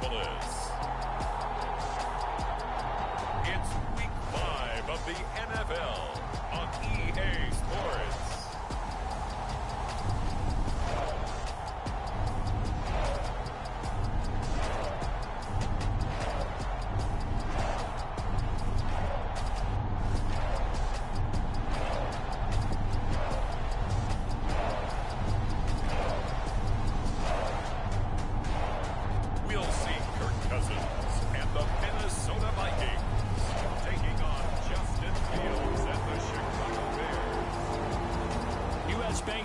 Minneapolis. It's Week 5 of the NFL on EA Sports.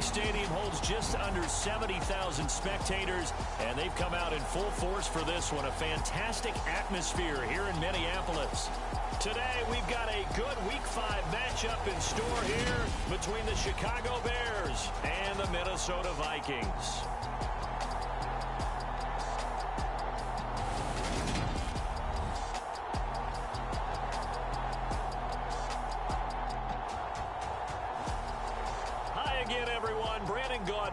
Stadium holds just under 70,000 spectators, and they've come out in full force for this one. A fantastic atmosphere here in Minneapolis. Today, we've got a good Week 5 matchup in store here between the Chicago Bears and the Minnesota Vikings.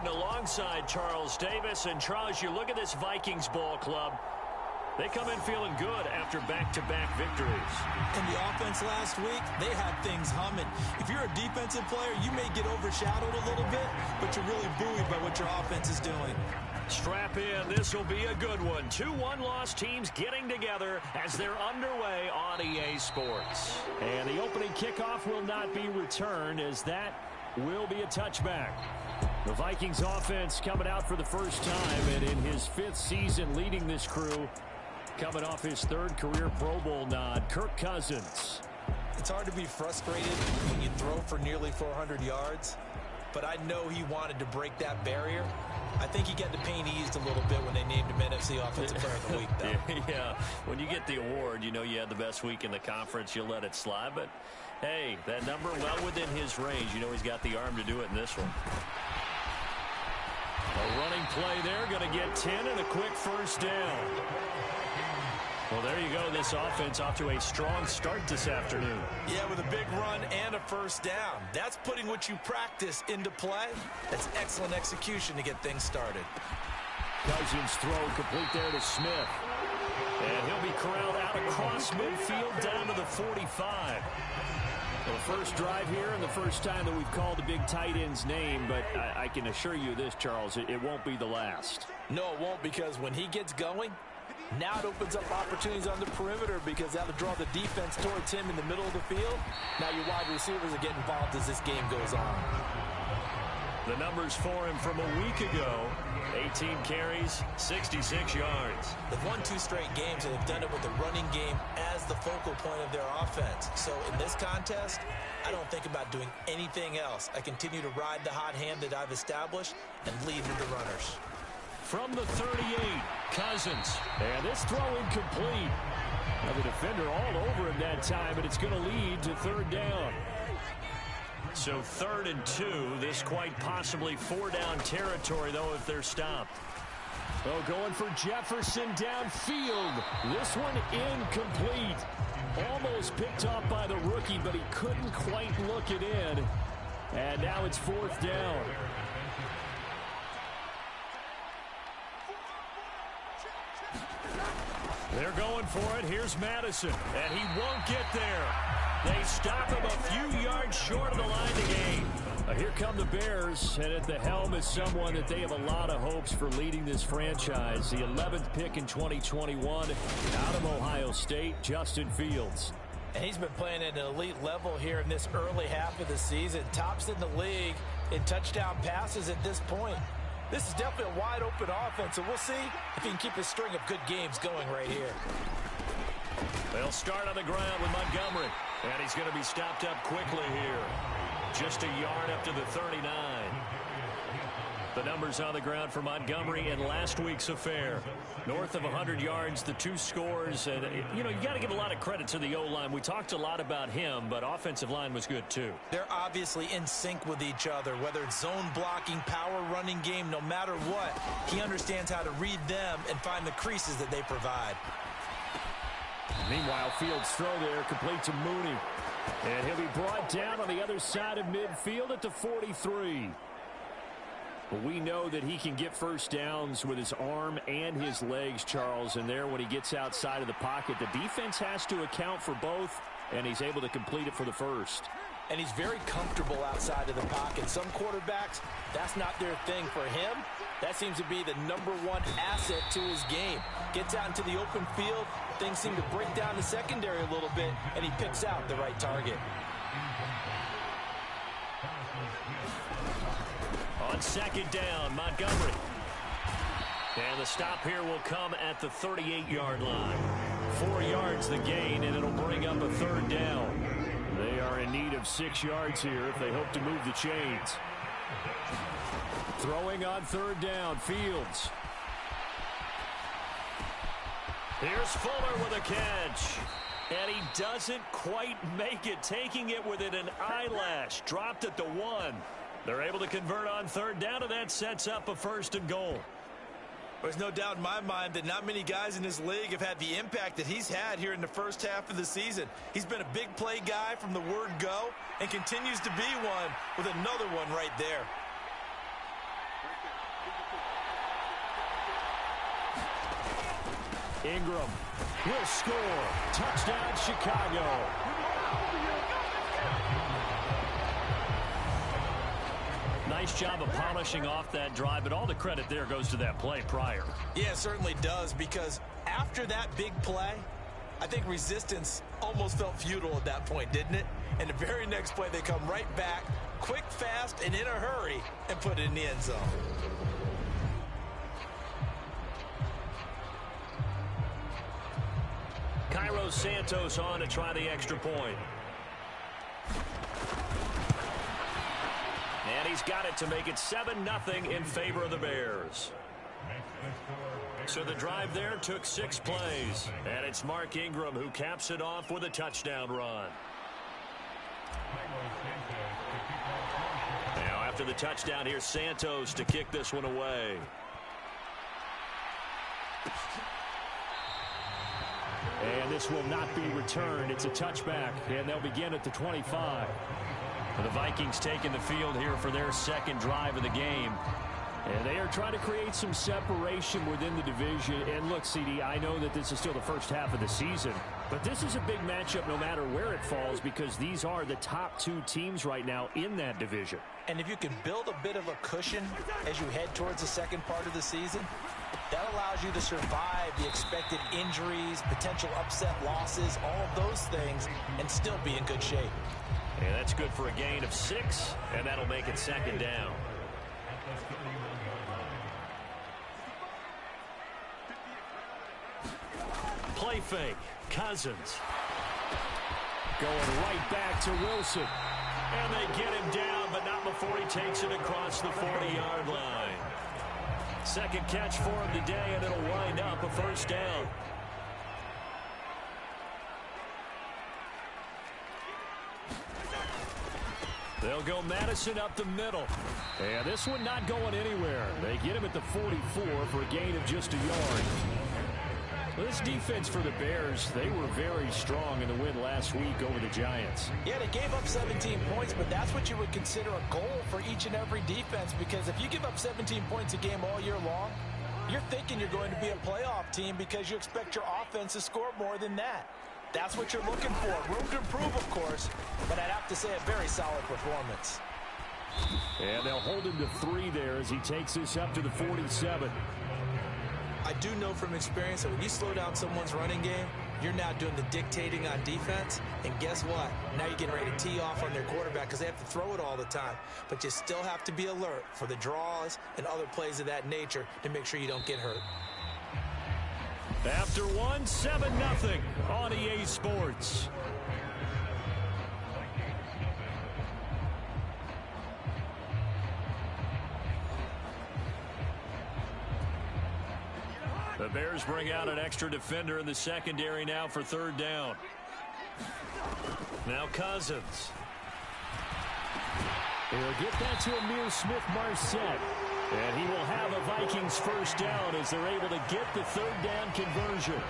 Alongside Charles Davis. And Charles, you look at this Vikings ball club. They come in feeling good after back-to-back victories. In the offense last week, they had things humming. If you're a defensive player, you may get overshadowed a little bit, but you're really buoyed by what your offense is doing. Strap in. This will be a good one. Two one-loss teams getting together as they're underway on EA Sports. And the opening kickoff will not be returned, as that will be a touchback. The Vikings offense coming out for the first time, and in his 5th season leading this crew, coming off his 3rd career Pro Bowl nod, Kirk Cousins. It's hard to be frustrated when you throw for nearly 400 yards, but I know he wanted to break that barrier. I think he got the pain eased a little bit when they named him NFC Offensive Player of the Week, though. Yeah, when you get the award, you know you had the best week in the conference, you'll let it slide, but hey, that number well within his range. You know he's got the arm to do it in this one. A running play there, going to get 10 and a quick first down. Well, there you go. This offense off to a strong start this afternoon. Yeah, with a big run and a first down. That's putting what you practice into play. That's excellent execution to get things started. Cousins throw complete there to Smith. And he'll be corralled out across midfield down to the 45. The first drive here and the first time that we've called the big tight end's name, but I can assure you this, Charles, it won't be the last. No, it won't, because when he gets going, now it opens up opportunities on the perimeter because that'll draw the defense towards him in the middle of the field. Now your wide receivers are getting involved as this game goes on. The numbers for him from a week ago, 18 carries, 66 yards. They've won 2 straight games, and they've done it with the running game as the focal point of their offense. So in this contest, I don't think about doing anything else. I continue to ride the hot hand that I've established and lead with the runners. From the 38, Cousins. And this throw incomplete. Now the defender all over him that time, and it's going to lead to 3rd down. So 3rd and 2, this quite possibly 4-down territory, though, if they're stopped. Oh, going for Jefferson downfield. This one incomplete. Almost picked off by the rookie, but he couldn't quite look it in. And now it's 4th down. They're going for it. Here's Madison, and he won't get there. They stop him a few yards short of the line to gain. Here come the Bears, and at the helm is someone that they have a lot of hopes for leading this franchise. The 11th pick in 2021 out of Ohio State, Justin Fields. And he's been playing at an elite level here in this early half of the season. Tops in the league in touchdown passes at this point. This is definitely a wide-open offense, so we'll see if he can keep his string of good games going right here. They'll start on the ground with Montgomery. And he's going to be stopped up quickly here. Just a yard up to the 39. The numbers on the ground for Montgomery in last week's affair. North of 100 yards, the 2 scores. And, you know, you got to give a lot of credit to the O-line. We talked a lot about him, but offensive line was good, too. They're obviously in sync with each other, whether it's zone blocking, power running game, no matter what. He understands how to read them and find the creases that they provide. Meanwhile, Fields' throw there complete to Mooney. And he'll be brought down on the other side of midfield at the 43. We know that he can get first downs with his arm and his legs, Charles, and there when he gets outside of the pocket, the defense has to account for both, and he's able to complete it for the first. And he's very comfortable outside of the pocket. Some quarterbacks, that's not their thing. For him, that seems to be the #1 asset to his game. Gets out into the open field, things seem to break down the secondary a little bit, and he picks out the right target. On second down, Montgomery. And the stop here will come at the 38-yard line. 4 yards the gain, and it'll bring up a third down. They are in need of 6 yards here if they hope to move the chains. Throwing on third down, Fields. Here's Fuller with a catch. And he doesn't quite make it, taking it within an eyelash. Dropped at the 1. They're able to convert on third down, and that sets up a 1st and goal. There's no doubt in my mind that not many guys in this league have had the impact that he's had here in the first half of the season. He's been a big play guy from the word go and continues to be one with another one right there. Ingram will score. Touchdown, Chicago. Nice job of polishing off that drive, but all the credit there goes to that play prior. Yeah, it certainly does, because after that big play, I think resistance almost felt futile at that point, didn't it? And the very next play, they come right back, quick, fast, and in a hurry, and put it in the end zone. Cairo Santos on to try the extra point. And he's got it to make it 7-0 in favor of the Bears. So the drive there took 6 plays. And it's Mark Ingram who caps it off with a touchdown run. Now after the touchdown, here's Santos to kick this one away. And this will not be returned. It's a touchback, and they'll begin at the 25. The Vikings taking the field here for their second drive of the game. And they are trying to create some separation within the division. And look, CD, I know that this is still the first half of the season, but this is a big matchup no matter where it falls, because these are the top 2 teams right now in that division. And if you can build a bit of a cushion as you head towards the second part of the season, that allows you to survive the expected injuries, potential upset losses, all of those things, and still be in good shape. And that's good for a gain of 6, and that'll make it second down. Play fake. Cousins. Going right back to Wilson. And they get him down, but not before he takes it across the 40-yard line. Second catch for him today, and it'll wind up a 1st down. They'll go Madison up the middle. And this one not going anywhere. They get him at the 44 for a gain of just a yard. This defense for the Bears, they were very strong in the win last week over the Giants. Yeah, they gave up 17 points, but that's what you would consider a goal for each and every defense, because if you give up 17 points a game all year long, you're thinking you're going to be a playoff team because you expect your offense to score more than that. That's what you're looking for. Room to improve, of course, but I'd have to say a very solid performance. And they'll hold him to 3 there as he takes this up to the 47. I do know from experience that when you slow down someone's running game, you're now doing the dictating on defense. And guess what? Now you're getting ready to tee off on their quarterback because they have to throw it all the time. But you still have to be alert for the draws and other plays of that nature to make sure you don't get hurt. After 1, 7-0 on EA Sports. The Bears bring out an extra defender in the secondary now for 3rd down. Now Cousins. He'll get that to Amir Smith-Marset. And he will have a Vikings 1st down as they're able to get the 3rd down conversion.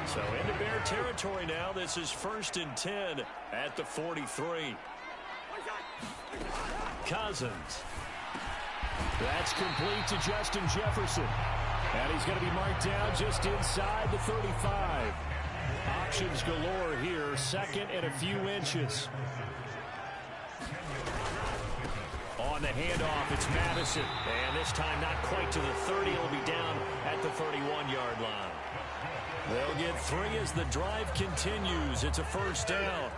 So into Bear territory now. This is 1st and 10 at the 43. Cousins. That's complete to Justin Jefferson. And he's going to be marked down just inside the 35. Options galore here. Second and a few inches. On the handoff, it's Madison. And this time not quite to the 30. It'll be down at the 31-yard line. They'll get 3 as the drive continues. It's a first down.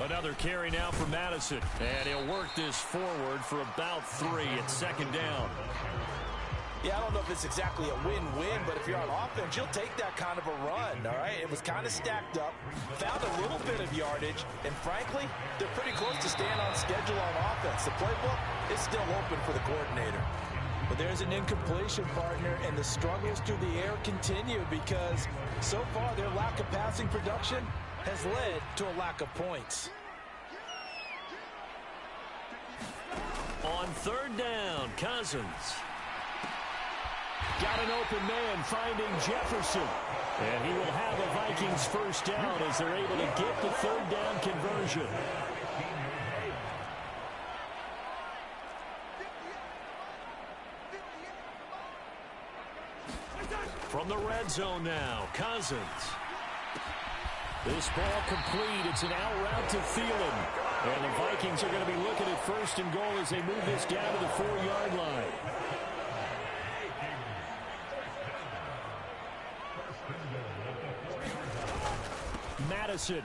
Another carry now for Madison. And he'll work this forward for about 3 at second down. Yeah, I don't know if it's exactly a win-win, but if you're on offense, you'll take that kind of a run, all right? It was kind of stacked up, found a little bit of yardage, and frankly, they're pretty close to staying on schedule on offense. The playbook is still open for the coordinator. But there's an incompletion, partner, and the struggles through the air continue because so far their lack of passing production has led to a lack of points. On third down, Cousins. Got an open man finding Jefferson. And he will have a Vikings first down as they're able to get the third down conversion. From the red zone now, Cousins. This ball complete. It's an out route to Thielen. And the Vikings are going to be looking at first and goal as they move this down to the 4-yard line. Madison.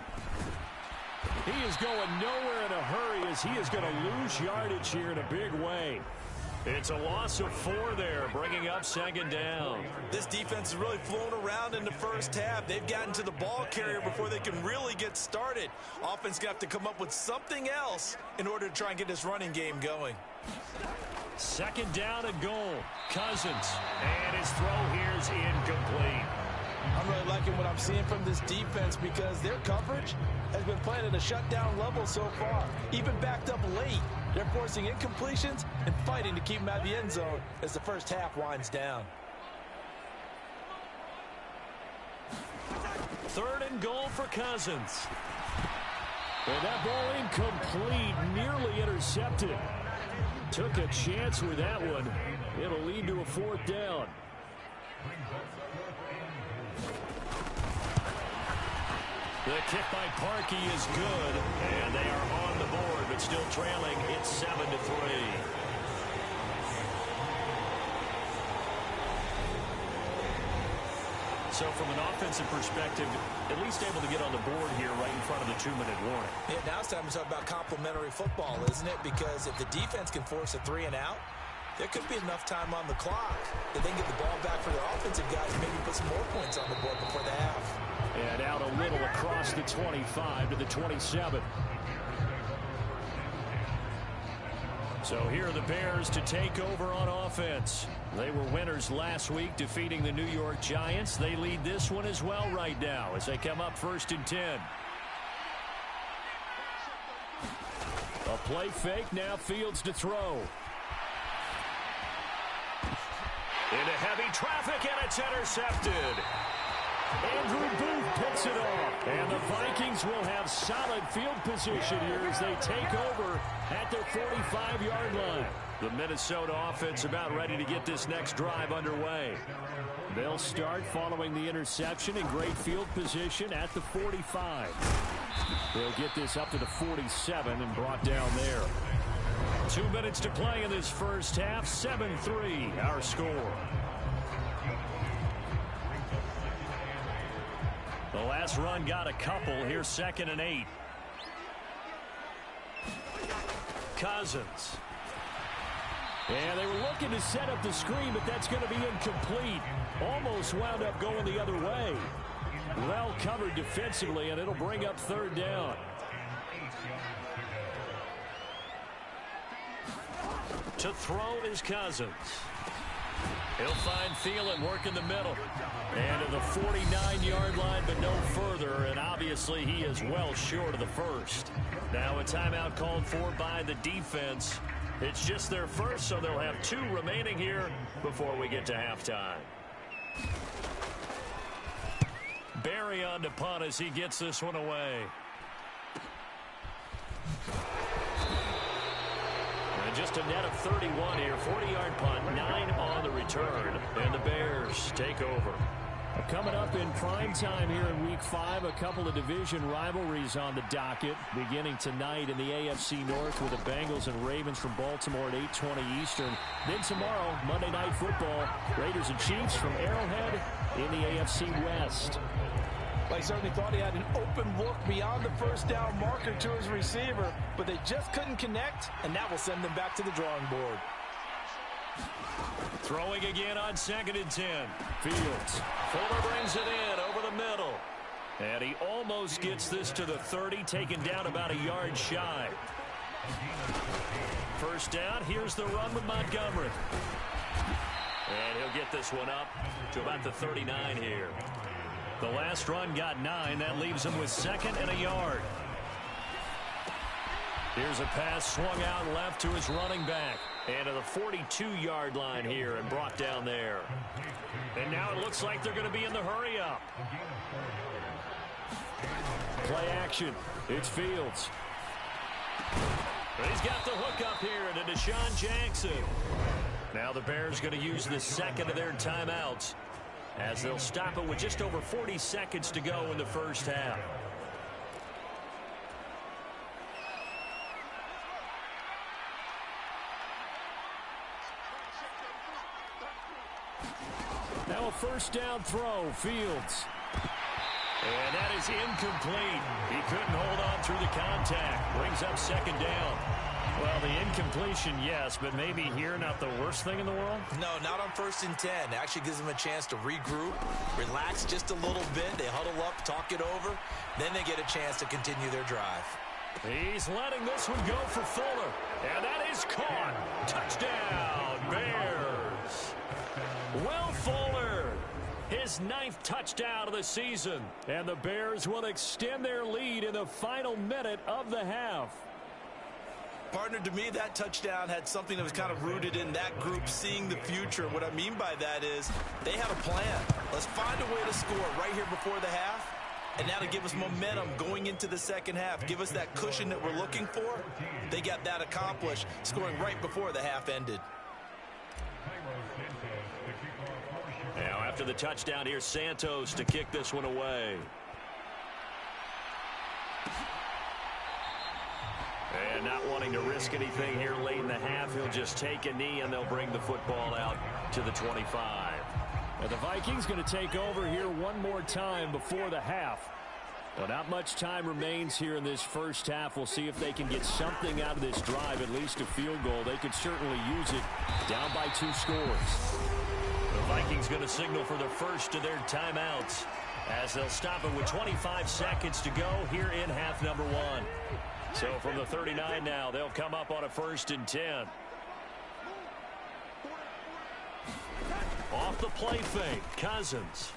He is going nowhere in a hurry as he is going to lose yardage here in a big way. It's a loss of 4 there, bringing up second down. This defense is really flown around in the first half. They've gotten to the ball carrier before they can really get started. Offense got to come up with something else in order to try and get this running game going. Second down and goal. Cousins. And his throw here is incomplete. I'm really liking what I'm seeing from this defense because their coverage has been playing at a shutdown level so far. Even backed up late, they're forcing incompletions and fighting to keep them out of the end zone as the first half winds down. Third and goal for Cousins. And that ball incomplete, nearly intercepted. Took a chance with that one. It'll lead to a fourth down. The kick by Parkey is good, and they are on the board, but still trailing. It's 7-3. So from an offensive perspective, at least able to get on the board here right in front of the 2-minute warning. Yeah, now it's time to talk about complementary football, isn't it? Because if the defense can force a 3 and out, there could be enough time on the clock that they can get the ball back for their offensive guys and maybe put some more points on the board before the half. And out a little across the 25 to the 27. So here are the Bears to take over on offense. They were winners last week, defeating the New York Giants. They lead this one as well right now as they come up 1st and 10. A play fake, now Fields to throw. Into heavy traffic, and it's intercepted. Andrew Booth picks it off. And the Vikings will have solid field position here as they take over at their 45-yard line. The Minnesota offense about ready to get this next drive underway. They'll start following the interception in great field position at the 45. They'll get this up to the 47 and brought down there. 2 minutes to play in this first half. 7-3 our score. The last run got a couple. Here's 2nd and 8. Cousins. And they were looking to set up the screen, but that's going to be incomplete. Almost wound up going the other way. Well covered defensively, and it'll bring up 3rd down. To throw is Cousins. He'll find Thielen working the middle. And to the 49-yard line, but no further. And obviously he is well short of the first. Now a timeout called for by the defense. It's just their first, so they'll have 2 remaining here before we get to halftime. Barry on to punt as he gets this one away. just a net of 31 here. 40-yard punt, 9 on the return, and the Bears take over. Coming up in prime time here in Week 5, a couple of division rivalries on the docket, beginning tonight in the AFC North with the Bengals and Ravens from Baltimore at 8:20 Eastern. Then tomorrow, Monday Night Football, Raiders and Chiefs from Arrowhead in the AFC West. Well, he certainly thought he had an open look beyond the first down marker to his receiver, but they just couldn't connect, and that will send them back to the drawing board. Throwing again on 2nd and 10. Fields. Fuller brings it in over the middle. And he almost gets this to the 30, taken down about a yard shy. First down, here's the run with Montgomery. And he'll get this one up to about the 39 here. The last run got 9. That leaves him with 2nd and a yard. Here's a pass swung out left to his running back. And to the 42-yard line here and brought down there. And now it looks like they're going to be in the hurry-up. Play action. It's Fields. But he's got the hook up here to Deshaun Jackson. Now the Bears going to use the second of their timeouts as they'll stop it with just over 40 seconds to go in the first half. Now a first down throw, Fields. And that is incomplete. He couldn't hold on through the contact. Brings up 2nd down. Well, the incompletion, yes, but maybe here not the worst thing in the world? No, not on 1st and 10. It actually gives them a chance to regroup, relax just a little bit. They huddle up, talk it over. Then they get a chance to continue their drive. He's letting this one go for Fuller. And that is caught. Touchdown, Bears. Will Fuller, his 9th touchdown of the season. And the Bears will extend their lead in the final minute of the half. Partner, to me, that touchdown had something that was kind of rooted in that group seeing the future. What I mean by that is they had a plan. Let's find a way to score right here before the half. And now to give us momentum going into the second half, give us that cushion that we're looking for. They got that accomplished, scoring right before the half ended. Now after the touchdown, here's Santos to kick this one away. And not wanting to risk anything here late in the half, he'll just take a knee and they'll bring the football out to the 25. Now the Vikings going to take over here one more time before the half. Well, not much time remains here in this first half. We'll see if they can get something out of this drive, at least a field goal. They could certainly use it down by 2 scores. The Vikings going to signal for the first of their timeouts as they'll stop it with 25 seconds to go here in half number 1. So from the 39 now, they'll come up on a 1st and 10. Off the play fake, Cousins.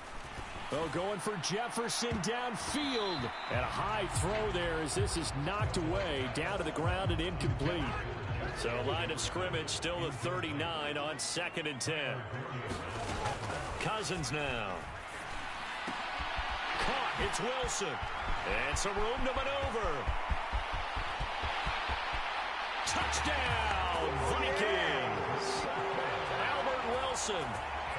Oh, going for Jefferson downfield. And a high throw there as this is knocked away down to the ground and incomplete. So line of scrimmage still the 39 on 2nd and 10. Cousins now. Caught, it's Wilson. And some room to maneuver. Touchdown, Vikings. Albert Wilson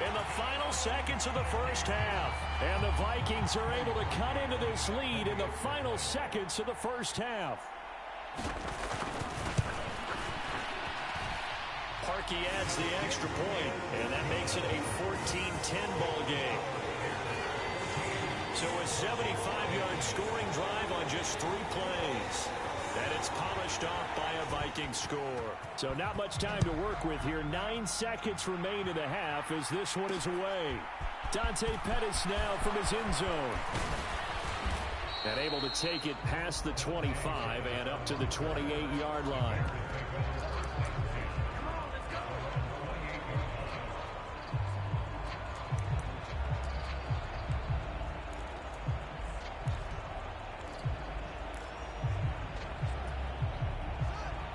in the final seconds of the first half. And the Vikings are able to cut into this lead in the final seconds of the first half. Parkey adds the extra point, and that makes it a 14-10 ball game. So a 75-yard scoring drive on just 3 plays. And it's polished off by a Vikings score. So not much time to work with here. 9 seconds remain in the half as this one is away. Dante Pettis now from his end zone. And able to take it past the 25 and up to the 28-yard line.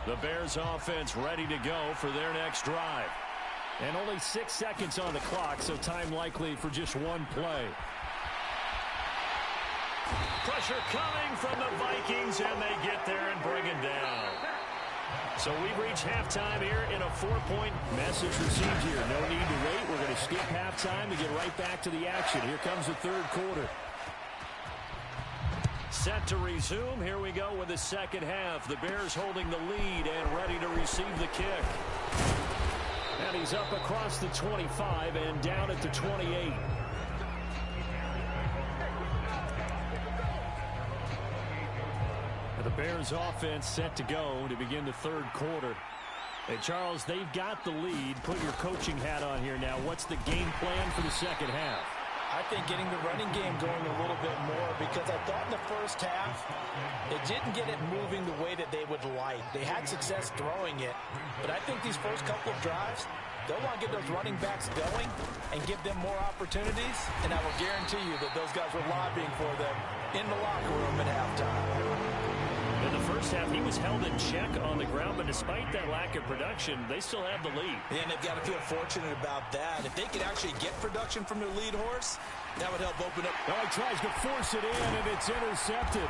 The Bears offense ready to go for their next drive. And only 6 seconds on the clock, so time likely for just one play. Pressure coming from the Vikings, and they get there and bring it down. So we've reached halftime here in a 4-point message received here. No need to wait. We're going to skip halftime to get right back to the action. Here comes the third quarter. Set to resume. Here we go with the second half. The Bears holding the lead and ready to receive the kick. And he's up across the 25 and down at the 28. The Bears offense set to go to begin the third quarter. Hey, Charles, they've got the lead. Put your coaching hat on here now. What's the game plan for the second half? I think getting the running game going a little bit more, because I thought in the first half they didn't get it moving the way that they would like. They had success throwing it, but I think these first couple of drives, they'll want to get those running backs going and give them more opportunities, and I will guarantee you that those guys were lobbying for them in the locker room at halftime. In the first half, he was held in check on the ground, but despite that lack of production, they still have the lead. And they've got to feel fortunate about that. If they could actually get production from their lead horse, that would help open up. Oh, he tries to force it in, and it's intercepted.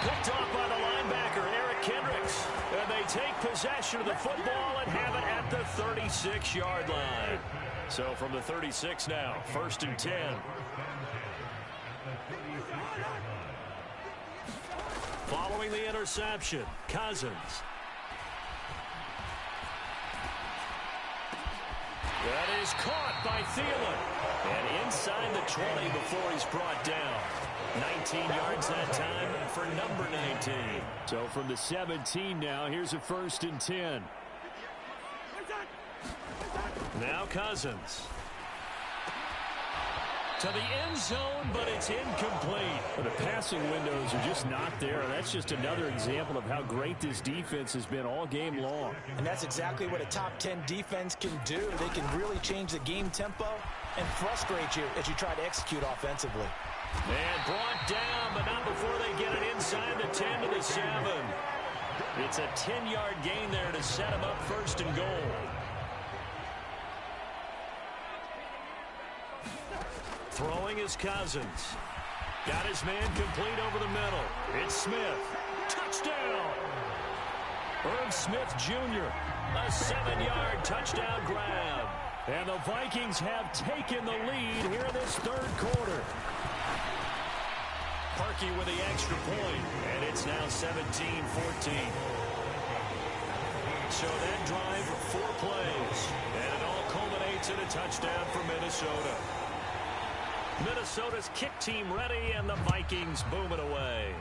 Picked off by the linebacker, Eric Kendricks. And they take possession of the football and have it at the 36-yard line. So from the 36 now, 1st and 10. Following the interception, Cousins. That is caught by Thielen. And inside the 20 before he's brought down. 19 yards that time for number 19. So from the 17 now, here's a 1st and 10. Now Cousins. To the end zone, but it's incomplete. The passing windows are just not there. That's just another example of how great this defense has been all game long. And that's exactly what a top 10 defense can do. They can really change the game tempo and frustrate you as you try to execute offensively. And brought down, but not before they get it inside the 10 to the 7. It's a 10-yard gain there to set them up 1st and goal. Throwing is Cousins. Got his man complete over the middle. It's Smith. Touchdown! Irv Smith Jr. A 7-yard touchdown grab. And the Vikings have taken the lead here in this third quarter. Parkey with the extra point. And it's now 17-14. So that drive, 4 plays. And it all culminates in a touchdown for Minnesota. Minnesota's kick team ready, and the Vikings boom it away.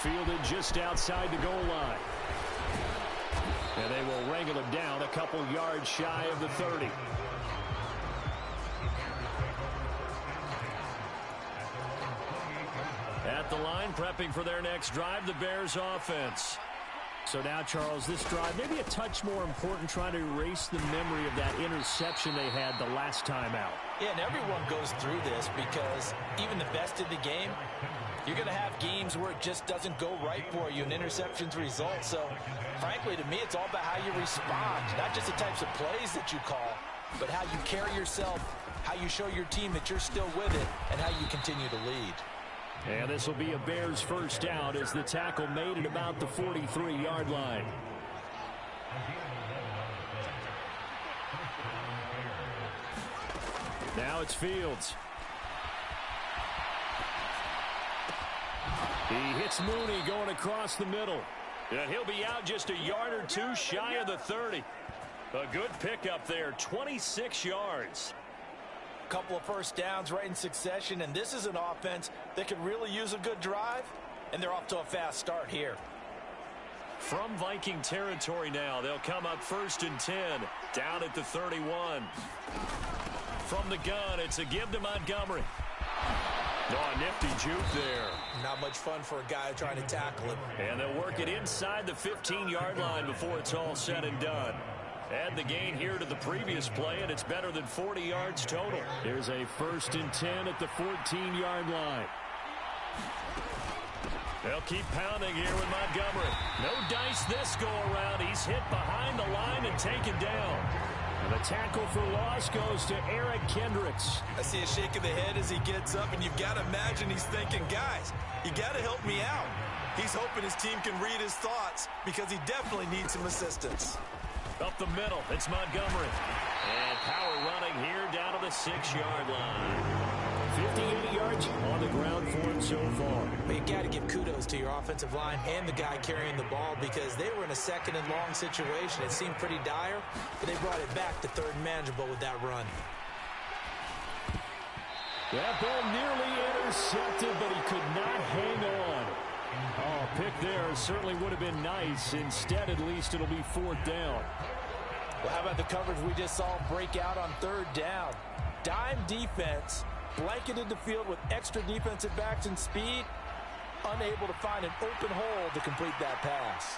Fielded just outside the goal line. And they will wrangle him down a couple yards shy of the 30. At the line, prepping for their next drive, the Bears offense. So now, Charles, this drive, maybe a touch more important, trying to erase the memory of that interception they had the last time out. Yeah, and everyone goes through this, because even the best in the game, you're going to have games where it just doesn't go right for you, and interceptions result. So, frankly, to me, it's all about how you respond, not just the types of plays that you call, but how you carry yourself, how you show your team that you're still with it, and how you continue to lead. And this will be a Bears first down as the tackle made at about the 43-yard line. Now it's Fields. He hits Mooney going across the middle. And he'll be out just a yard or two shy of the 30. A good pickup there, 26 yards. Couple of first downs right in succession, and this is an offense that could really use a good drive, and they're off to a fast start here. From Viking territory now, they'll come up 1st and 10, down at the 31. From the gun, it's a give to Montgomery. Oh, a nifty juke there. Not much fun for a guy trying to tackle him. And they'll work it inside the 15-yard line before it's all said and done. Add the gain here to the previous play, and it's better than 40 yards total. Here's a 1st and 10 at the 14-yard line. They'll keep pounding here with Montgomery. No dice this go-around. He's hit behind the line and taken down. And the tackle for loss goes to Eric Kendricks. I see a shake of the head as he gets up, and you've got to imagine he's thinking, guys, you got to help me out. He's hoping his team can read his thoughts because he definitely needs some assistance. Up the middle, it's Montgomery. And power running here down to the 6-yard line. 58 yards on the ground for him so far. But you got to give kudos to your offensive line and the guy carrying the ball because they were in a second and long situation. It seemed pretty dire, but they brought it back to third and manageable with that run. That ball nearly intercepted, but he could not hang on. Oh, pick there certainly would have been nice. Instead, at least it'll be fourth down. Well, how about the coverage we just saw break out on third down? Dime defense, blanketed the field with extra defensive backs and speed, unable to find an open hole to complete that pass.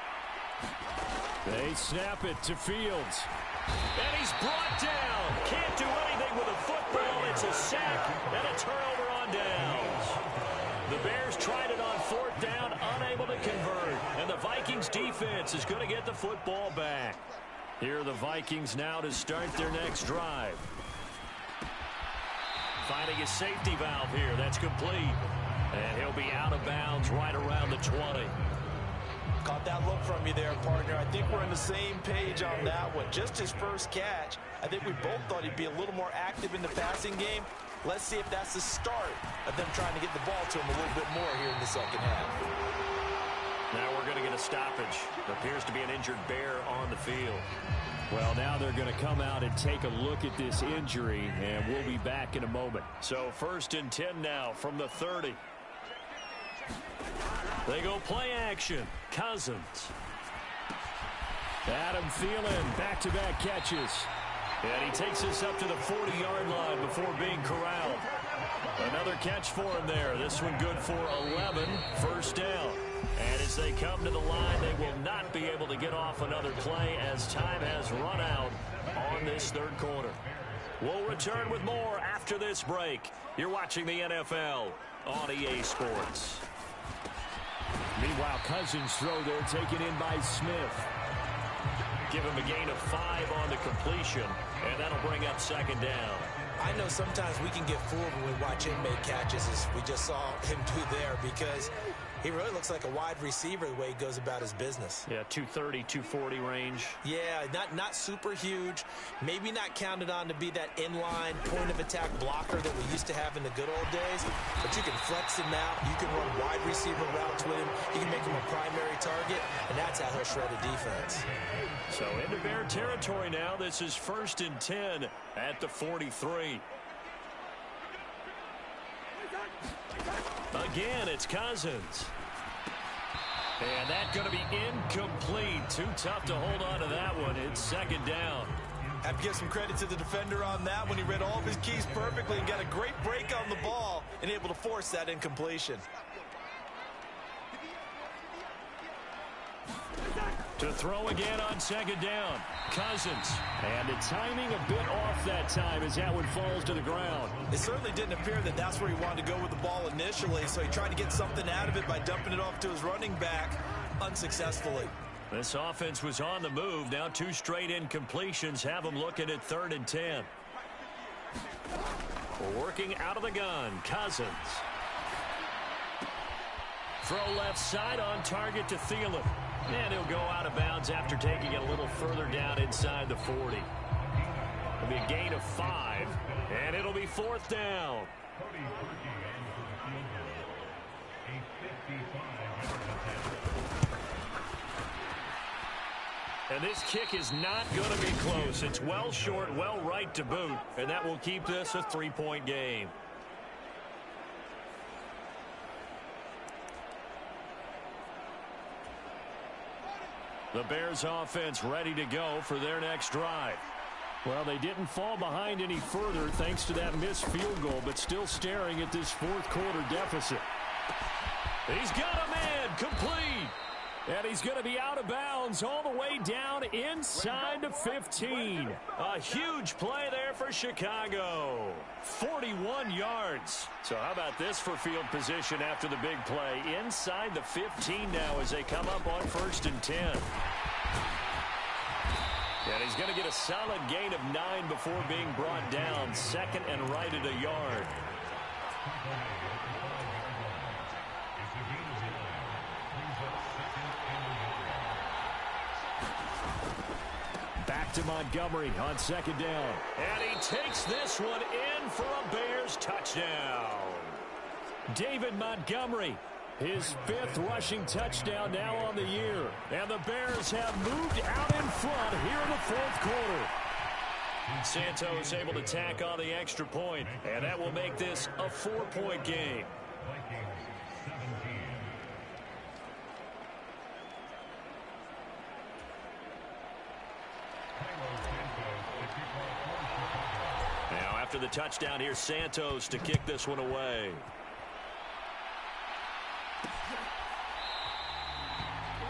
They snap it to Fields. And he's brought down. Can't do anything with a football. It's a sack and a turnover on downs. The Bears tried it on fourth down, unable to convert. And the Vikings defense is going to get the football back. Here are the Vikings now to start their next drive. Finding a safety valve here. That's complete. And he'll be out of bounds right around the 20. Caught that look from you there, partner. I think we're on the same page on that one. Just his first catch. I think we both thought he'd be a little more active in the passing game. Let's see if that's the start of them trying to get the ball to him a little bit more here in the second half. Now we're going to get a stoppage. Appears to be an injured Bear on the field. Well, now they're going to come out and take a look at this injury, and we'll be back in a moment. So 1st and 10 now from the 30. They go play action. Cousins. Adam Thielen, back-to-back catches. And he takes us up to the 40-yard line before being corralled. Another catch for him there. This one good for 11. First down. And as they come to the line, they will not be able to get off another play as time has run out on this third quarter. We'll return with more after this break. You're watching the NFL on EA Sports. Meanwhile, Cousins throw there taken in by Smith. Give him a gain of 5 on the completion, and that'll bring up second down. I know sometimes we can get fooled when we watch him make catches, as we just saw him do there, because he really looks like a wide receiver the way he goes about his business. Yeah, 230, 240 range. Yeah, not super huge. Maybe not counted on to be that inline point-of-attack blocker that we used to have in the good old days. But you can flex him out. You can run wide receiver routes with him. You can make him a primary target, and that's how he'll shred a defense. So into Bear territory now. This is 1st and 10 at the 43. Again, it's Cousins. And that's going to be incomplete. Too tough to hold on to that one. It's second down. Have to give some credit to the defender on that one. He read all of his keys perfectly and got a great break on the ball and able to force that incompletion. To throw again on second down. Cousins. And the timing a bit off that time as that one falls to the ground. It certainly didn't appear that that's where he wanted to go with the ball initially, so he tried to get something out of it by dumping it off to his running back unsuccessfully. This offense was on the move. Now 2 straight incompletions have them looking at 3rd and 10. Working out of the gun. Cousins. Throw left side on target to Thielen. And he'll go out of bounds after taking it a little further down inside the 40. It'll be a gain of 5, and it'll be 4th down. And this kick is not going to be close. It's well short, well right to boot, and that will keep this a 3-point game. The Bears offense ready to go for their next drive. Well, they didn't fall behind any further thanks to that missed field goal, but still staring at this 4th quarter deficit. He's got a man, complete. And he's going to be out of bounds all the way down inside the 15. A huge play there for Chicago. 41 yards. So how about this for field position after the big play? Inside the 15 now as they come up on 1st and 10. And he's going to get a solid gain of 9 before being brought down. 2nd and right at a yard. Back to Montgomery on second down. And he takes this one in for a Bears touchdown. David Montgomery, his 5th rushing touchdown now on the year. And the Bears have moved out in front here in the 4th quarter. Santos able to tack on the extra point, and that will make this a 4-point game. Now after the touchdown, here's Santos to kick this one away.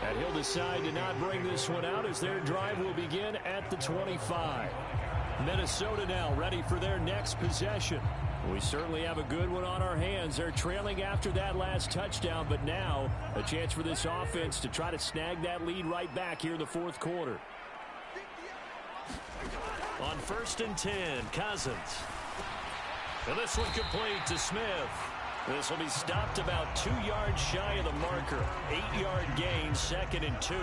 And he'll decide to not bring this one out as their drive will begin at the 25. Minnesota now ready for their next possession. We certainly have a good one on our hands. They're trailing after that last touchdown, but now a chance for this offense to try to snag that lead right back here in the 4th quarter. On 1st and 10, Cousins. And this one complete to Smith. This will be stopped about 2 yards shy of the marker. 8-yard gain, 2nd and 2.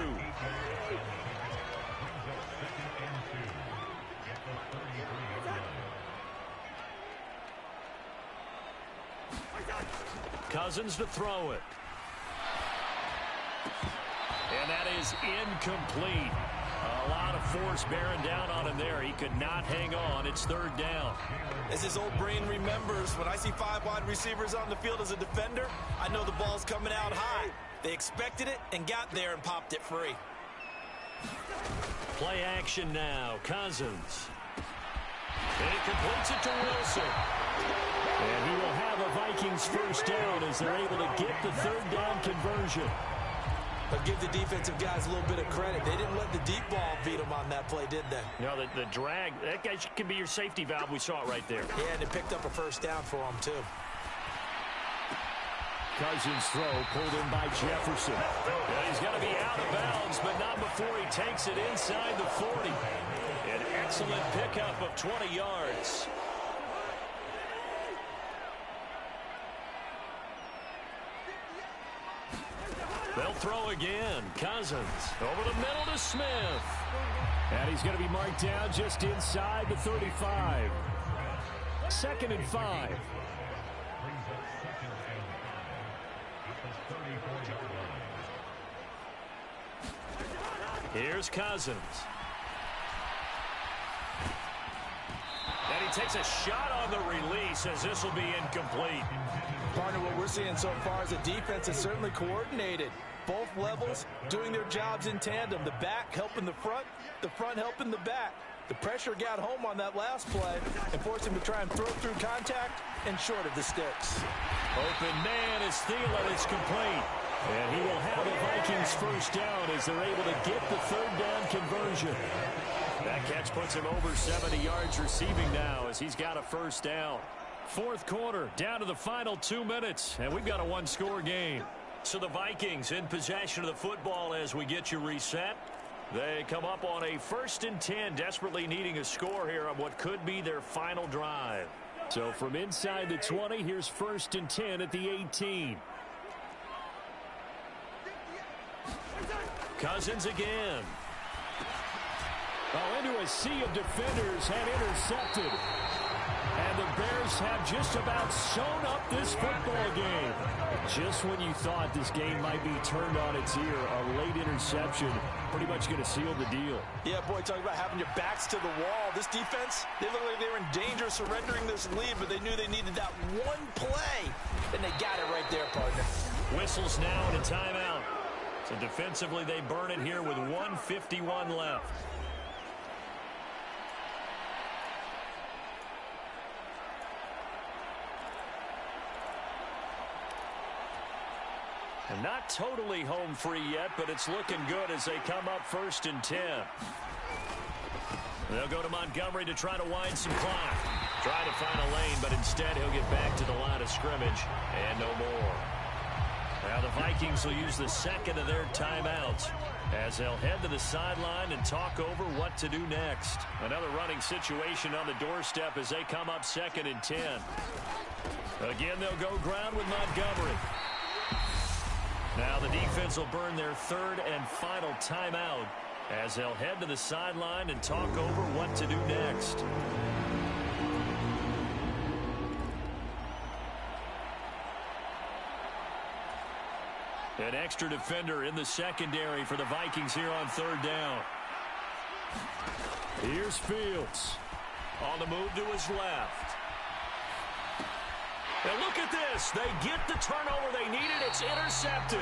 Cousins to throw it. And that is incomplete. A lot of force bearing down on him there. He could not hang on. It's 3rd down. As his old brain remembers, when I see 5 wide receivers on the field as a defender, I know the ball's coming out high. They expected it and got there and popped it free. Play action now. Cousins. And he completes it to Wilson. And he will have a Vikings 1st down as they're able to get the 3rd down conversion. But give the defensive guys a little bit of credit. They didn't let the deep ball beat them on that play, did they? No, the drag, that guy can be your safety valve. We saw it right there. Yeah, and it picked up a 1st down for them, too. Cousins' throw pulled in by Jefferson. And he's going to be out of bounds, but not before he takes it inside the 40. An excellent pickup of 20 yards. They'll throw again. Cousins over the middle to Smith. And he's going to be marked down just inside the 35. 2nd and 5. Here's Cousins. And he takes a shot on the release as this will be incomplete. Partner, what we're seeing so far is the defense is certainly coordinated. Both levels doing their jobs in tandem. The back helping the front helping the back. The pressure got home on that last play and forced him to try and throw through contact and short of the sticks. Open man is Thielen. It's complete. And he will have a Vikings 1st down as they're able to get the 3rd down conversion. That catch puts him over 70 yards receiving now as he's got a 1st down. 4th quarter, down to the final 2 minutes, and we've got a 1-score game. So the Vikings in possession of the football as we get you reset. They come up on a 1st and 10, desperately needing a score here on what could be their final drive. So from inside the 20, here's 1st and 10 at the 18. Cousins again. Oh, into a sea of defenders and intercepted. And the Bears have just about sewn up this football game. Just when you thought this game might be turned on its ear, a late interception pretty much going to seal the deal. Yeah, boy, talking about having your backs to the wall. This defense, they look like they were in danger of surrendering this lead, but they knew they needed that one play, and they got it right there, partner. Whistles now and a timeout. So defensively, they burn it here with 1:51 left. And not totally home free yet, but it's looking good as they come up 1st and 10. They'll go to Montgomery to try to wind some clock. Try to find a lane, but instead he'll get back to the line of scrimmage and no more. Now the Vikings will use the 2nd of their timeouts as they'll head to the sideline and talk over what to do next. Another running situation on the doorstep as they come up 2nd and 10. Again, they'll go ground with Montgomery. Now the defense will burn their 3rd and final timeout as they'll head to the sideline and talk over what to do next. An extra defender in the secondary for the Vikings here on third down. Here's Fields. On the move to his left. And look at this. They get the turnover they needed. It's intercepted.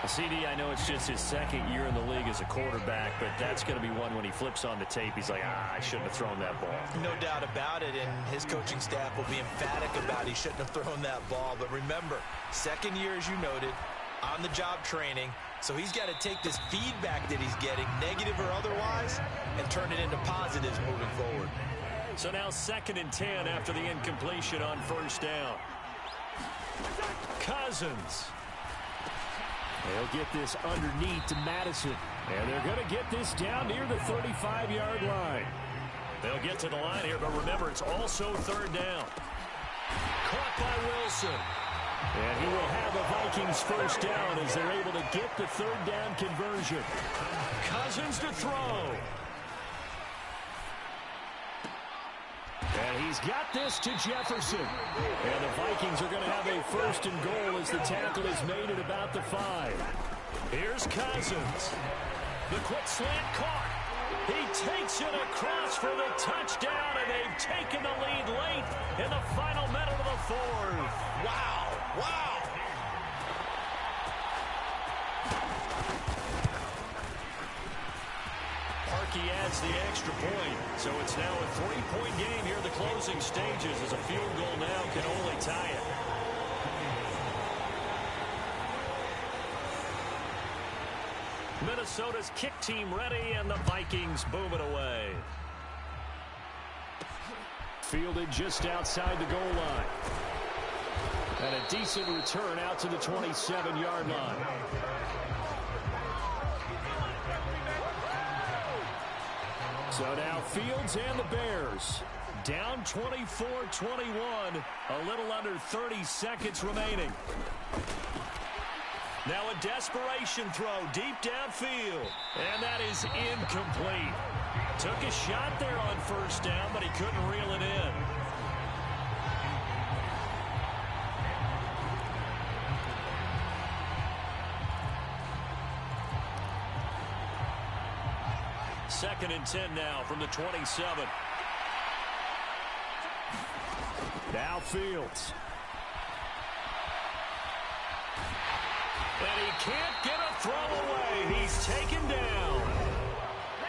CD, I know it's just his second year in the league as a quarterback, but that's going to be one when he flips on the tape. He's like, I shouldn't have thrown that ball. No doubt about it, and his coaching staff will be emphatic about he shouldn't have thrown that ball. But remember, second year, as you noted, on-the-job training, so he's got to take this feedback that he's getting, negative or otherwise, and turn it into positives moving forward. So now 2nd and 10 after the incompletion on first down. Cousins. They'll get this underneath to Madison. And they're going to get this down near the 35-yard line. They'll get to the line here, but remember, it's also third down. Caught by Wilson. And he will have a Vikings first down as they're able to get the third down conversion. Cousins to throw. And he's got this to Jefferson. And the Vikings are going to have a first and goal as the tackle is made at about the 5. Here's Cousins. The quick slant caught. He takes it across for the touchdown, and they've taken the lead late in the final minute of the 4th. Wow. Wow. He adds the extra point, so it's now a 3-point game here in the closing stages as a field goal now can only tie it. Minnesota's kick team ready, and the Vikings boom it away. Fielded just outside the goal line. And a decent return out to the 27-yard line. So now Fields and the Bears down 24-21, a little under 30 seconds remaining. Now a desperation throw deep downfield, and that is incomplete. Took a shot there on first down, but he couldn't reel it in. Second and 10 now from the 27. Now Fields. And he can't get a throw away. He's taken down.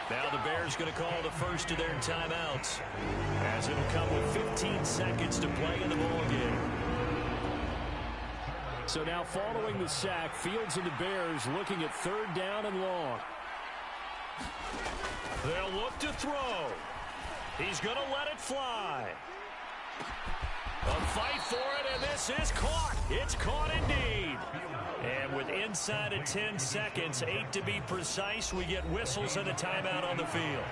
Now the Bears going to call the first of their timeouts, as it'll come with 15 seconds to play in the ballgame. So now following the sack, Fields and the Bears looking at third down and long. They'll look to throw. He's going to let it fly. A fight for it, and this is caught. It's caught indeed. And with inside of 10 seconds, 8 to be precise, we get whistles and a timeout on the field.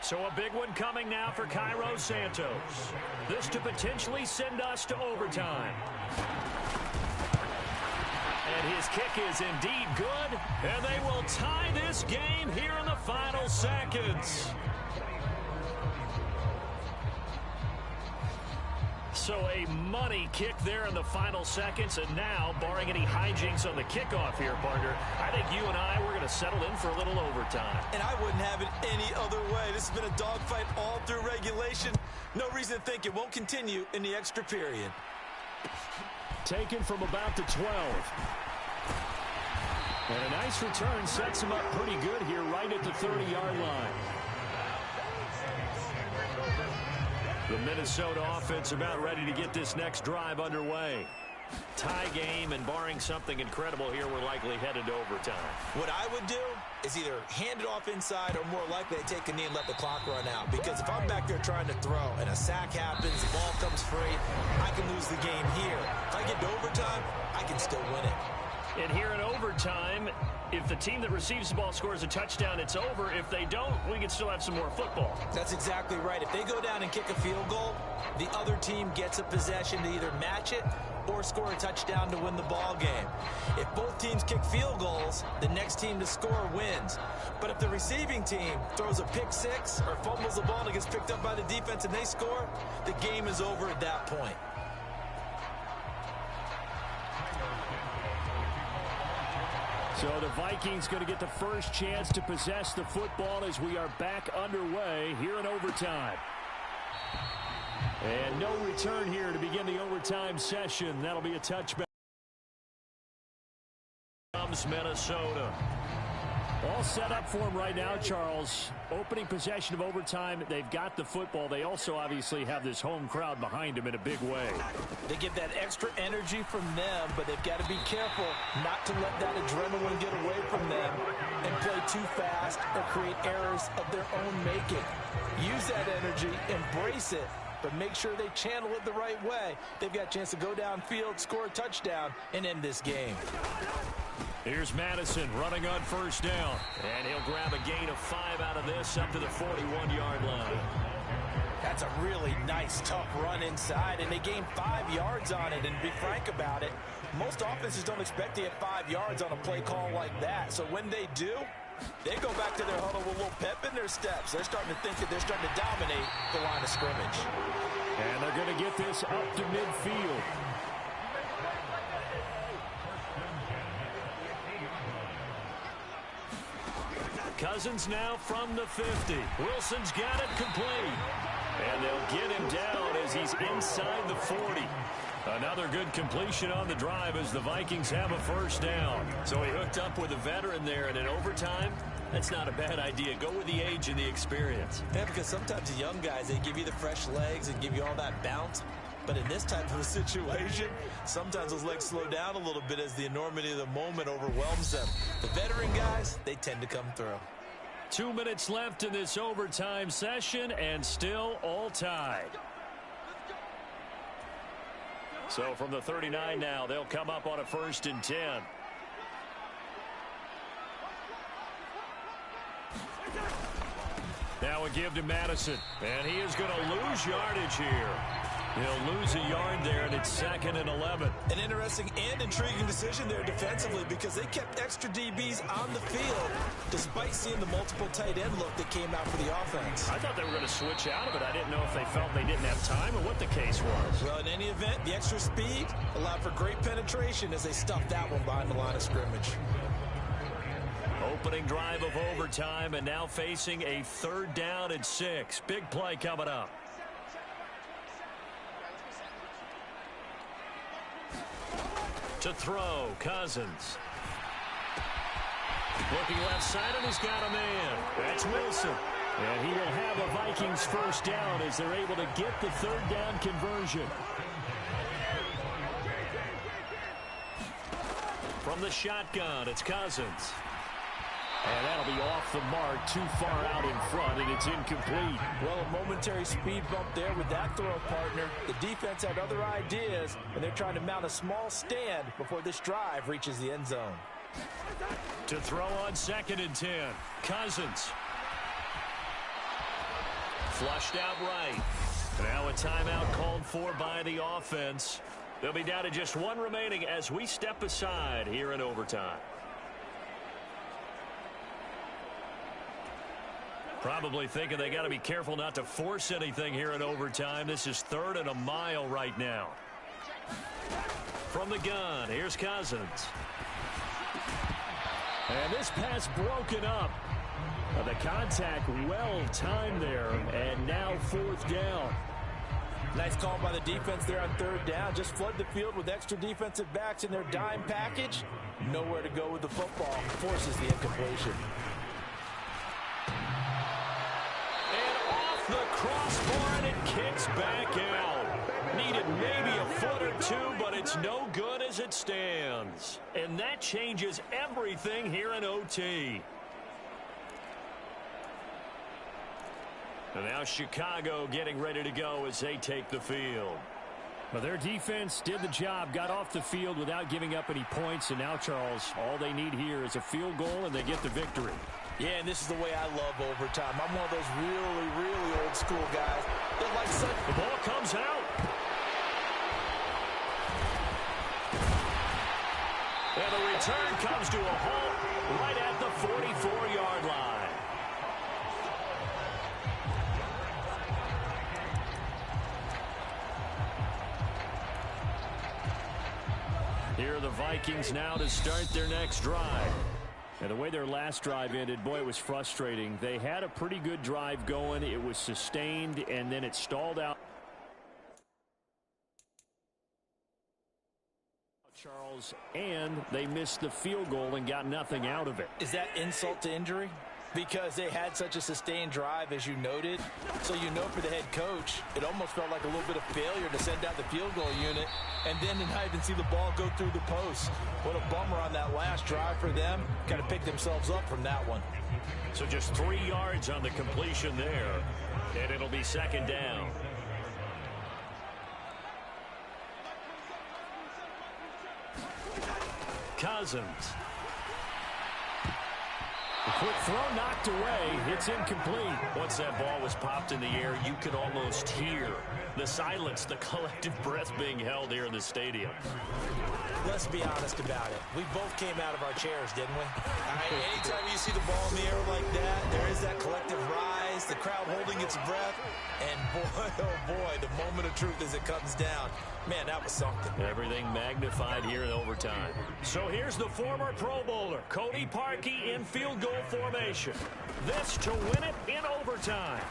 So a big one coming now for Cairo Santos. This to potentially send us to overtime. And his kick is indeed good, and they will tie this game here in the final seconds. So a money kick there in the final seconds, and now, barring any hijinks on the kickoff here, partner, I think you and I, we're going to settle in for a little overtime. And I wouldn't have it any other way. This has been a dogfight all through regulation. No reason to think it won't continue in the extra period. Taken from about the 12. And a nice return sets him up pretty good here right at the 30-yard line. The Minnesota offense about ready to get this next drive underway. Tie game, and barring something incredible here, we're likely headed to overtime. What I would do is either hand it off inside or more likely to take a knee and let the clock run out. Because if I'm back there trying to throw and a sack happens, the ball comes free, I can lose the game here. If I get to overtime, I can still win it. And here in overtime, if the team that receives the ball scores a touchdown, it's over. If they don't, we can still have some more football. That's exactly right. If they go down and kick a field goal, the other team gets a possession to either match it or score a touchdown to win the ball game. If both teams kick field goals, the next team to score wins. But if the receiving team throws a pick six or fumbles the ball and it gets picked up by the defense and they score, the game is over at that point. So the Vikings going to get the first chance to possess the football as we are back underway here in overtime. And no return here to begin the overtime session. That'll be a touchback. Comes Minnesota. All set up for them right now, Charles. Opening possession of overtime. They've got the football. They also obviously have this home crowd behind them in a big way. They get that extra energy from them, but they've got to be careful not to let that adrenaline get away from them and play too fast or create errors of their own making. Use that energy, embrace it, but make sure they channel it the right way. They've got a chance to go downfield, score a touchdown, and end this game. Here's Madison running on first down. And he'll grab a gain of 5 out of this up to the 41-yard line. That's a really nice, tough run inside, and they gained 5 yards on it. And to be frank about it, most offenses don't expect to get 5 yards on a play call like that. So when they do, they go back to their huddle with a little pep in their steps. They're starting to think that they're starting to dominate the line of scrimmage. And they're going to get this up to midfield. Cousins now from the 50. Wilson's got it complete. And they'll get him down as he's inside the 40. Another good completion on the drive as the Vikings have a first down. So he hooked up with a veteran there, and in overtime, that's not a bad idea. Go with the age and the experience. Yeah, because sometimes the young guys, they give you the fresh legs and give you all that bounce. But in this type of a situation, sometimes those legs slow down a little bit as the enormity of the moment overwhelms them. The veteran guys, they tend to come through. 2 minutes left in this overtime session, and still all tied. So from the 39 now, they'll come up on a 1st and 10. Now a give to Madison, and he is going to lose yardage here. He'll lose a yard there, and it's 2nd and 11. An interesting and intriguing decision there defensively because they kept extra DBs on the field despite seeing the multiple tight end look that came out for the offense. I thought they were going to switch out of it. I didn't know if they felt they didn't have time or what the case was. Well, in any event, the extra speed allowed for great penetration as they stuffed that one behind the line of scrimmage. Opening drive of overtime, and now facing a 3rd down and 6. Big play coming up. To throw, Cousins. Looking left side, and he's got a man. That's Wilson. And he will have a Vikings first down as they're able to get the 3rd down conversion. From the shotgun, it's Cousins. And that'll be off the mark, too far out in front, and it's incomplete. Well, a momentary speed bump there with that throw, partner. The defense had other ideas, and they're trying to mount a small stand before this drive reaches the end zone. To throw on 2nd and 10, Cousins. Flushed out right. Now a timeout called for by the offense. They'll be down to just 1 remaining as we step aside here in overtime. Probably thinking they got to be careful not to force anything here in overtime. This is 3rd and a mile right now. From the gun, here's Cousins. And this pass broken up. The contact well timed there, and now 4th down. Nice call by the defense there on 3rd down. Just flood the field with extra defensive backs in their dime package. Nowhere to go with the football. Forces the incompletion. The crossbar, and it kicks back out. Needed maybe a foot or 2, but it's no good as it stands. And that changes everything here in OT. And now Chicago getting ready to go as they take the field. Well, their defense did the job, got off the field without giving up any points, and now, Charles, all they need here is a field goal, and they get the victory. Yeah, and this is the way I love overtime. I'm one of those really, really old school guys that like such. The ball comes out. And the return comes to a halt right at the 44-yard line. Here are the Vikings now to start their next drive. And the way their last drive ended, boy, it was frustrating. They had a pretty good drive going. It was sustained, and then it stalled out. Charles, and they missed the field goal and got nothing out of it. Is that insult to injury? Because they had such a sustained drive, as you noted. So you know for the head coach, it almost felt like a little bit of failure to send out the field goal unit and then to not even see the ball go through the post. What a bummer on that last drive for them. Got to pick themselves up from that one. So just 3 yards on the completion there, and it'll be second down. Cousins. A quick throw knocked away. It's incomplete. Once that ball was popped in the air, you could almost hear the silence, the collective breath being held here in the stadium. Let's be honest about it. We both came out of our chairs, didn't we? Anytime you see the ball in the air like that, there is that collective rise, the crowd holding its breath, and boy, oh boy, the moment of truth as it comes down. Man, that was something. Everything magnified here in overtime. So here's the former Pro Bowler, Cody Parkey, in field goal formation. This to win it in overtime.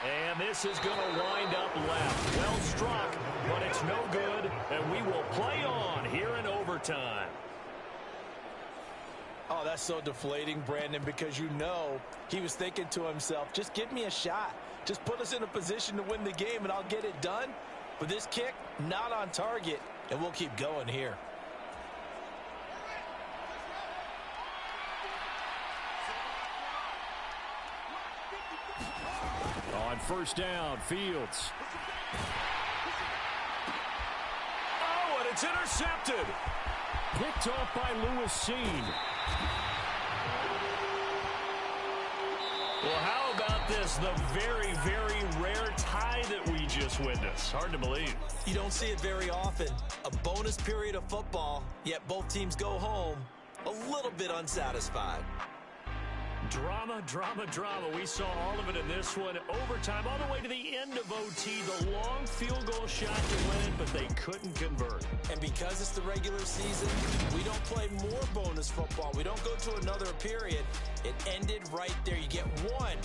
And this is going to wind up left. Well struck, but it's no good, and we will play on here in overtime. Oh, that's so deflating, Brandon, because you know he was thinking to himself, just give me a shot. Just put us in a position to win the game, and I'll get it done. But this kick, not on target, and we'll keep going here. On first down, Fields. Oh, and it's intercepted. Picked off by Lewis Seen. Well, how about this? The very, very rare tie that we just witnessed. Hard to believe. You don't see it very often. A bonus period of football, yet both teams go home a little bit unsatisfied. Drama, drama, drama. We saw all of it in this one. Overtime, all the way to the end of OT. The long field goal shot to win it, but they couldn't convert. And because it's the regular season, we don't play more bonus football. We don't go to another period. It ended right there. You get one.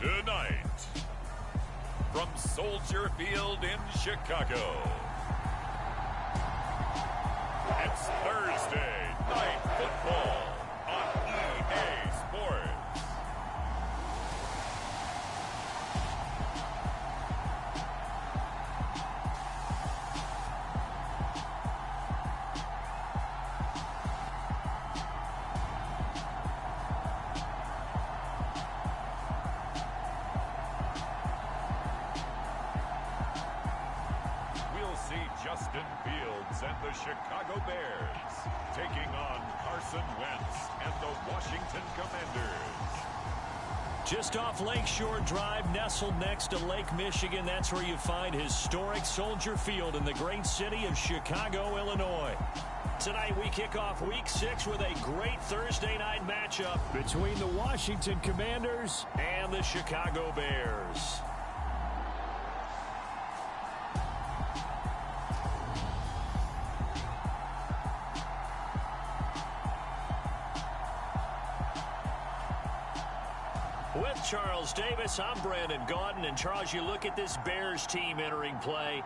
Tonight, from Soldier Field in Chicago, it's Thursday Night Football on EA Sports. Justin Fields and the Chicago Bears taking on Carson Wentz and the Washington Commanders. Just off Lakeshore Drive, nestled next to Lake Michigan. That's where you find historic Soldier Field in the great city of Chicago, Illinois. Tonight we kick off Week 6 with a great Thursday night matchup between the Washington Commanders and the Chicago Bears. With Charles Davis, I'm Brandon Gaudin. And Charles, you look at this Bears team entering play.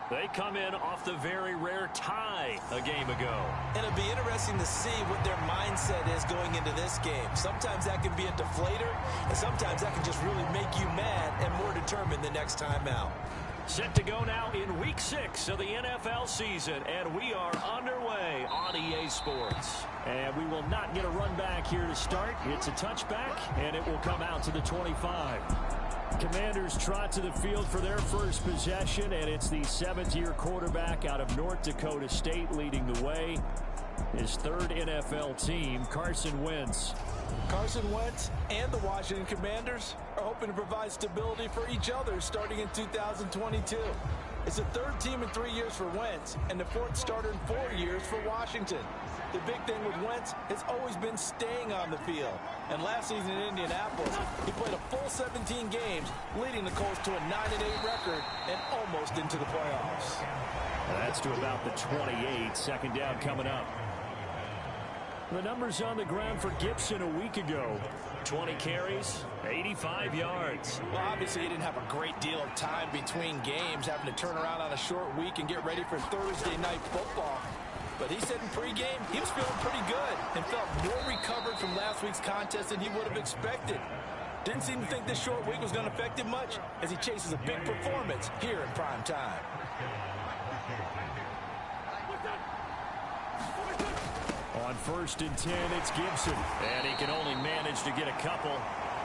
They come in off the very rare tie a game ago. And it'll be interesting to see what their mindset is going into this game. Sometimes that can be a deflator, and sometimes that can just really make you mad and more determined the next time out. Set to go now in Week 6 of the NFL season, and we are underway on EA Sports. And we will not get a run back here to start. It's a touchback, and it will come out to the 25. Commanders trot to the field for their first possession, and it's the seventh-year quarterback out of North Dakota State leading the way. His third NFL team, Carson Wentz. Carson Wentz and the Washington Commanders are hoping to provide stability for each other starting in 2022. It's the third team in 3 years for Wentz and the fourth starter in 4 years for Washington. The big thing with Wentz has always been staying on the field. And last season in Indianapolis, he played a full 17 games, leading the Colts to a 9-8 record and almost into the playoffs. That's to about the 28. Second down coming up. The numbers on the ground for Gibson a week ago. 20 carries, 85 yards. Well, obviously he didn't have a great deal of time between games, having to turn around on a short week and get ready for Thursday night football. But he said in pregame he was feeling pretty good and felt more recovered from last week's contest than he would have expected. Didn't seem to think this short week was going to affect him much as he chases a big performance here in prime time. On 1st and 10, it's Gibson. And he can only manage to get a couple.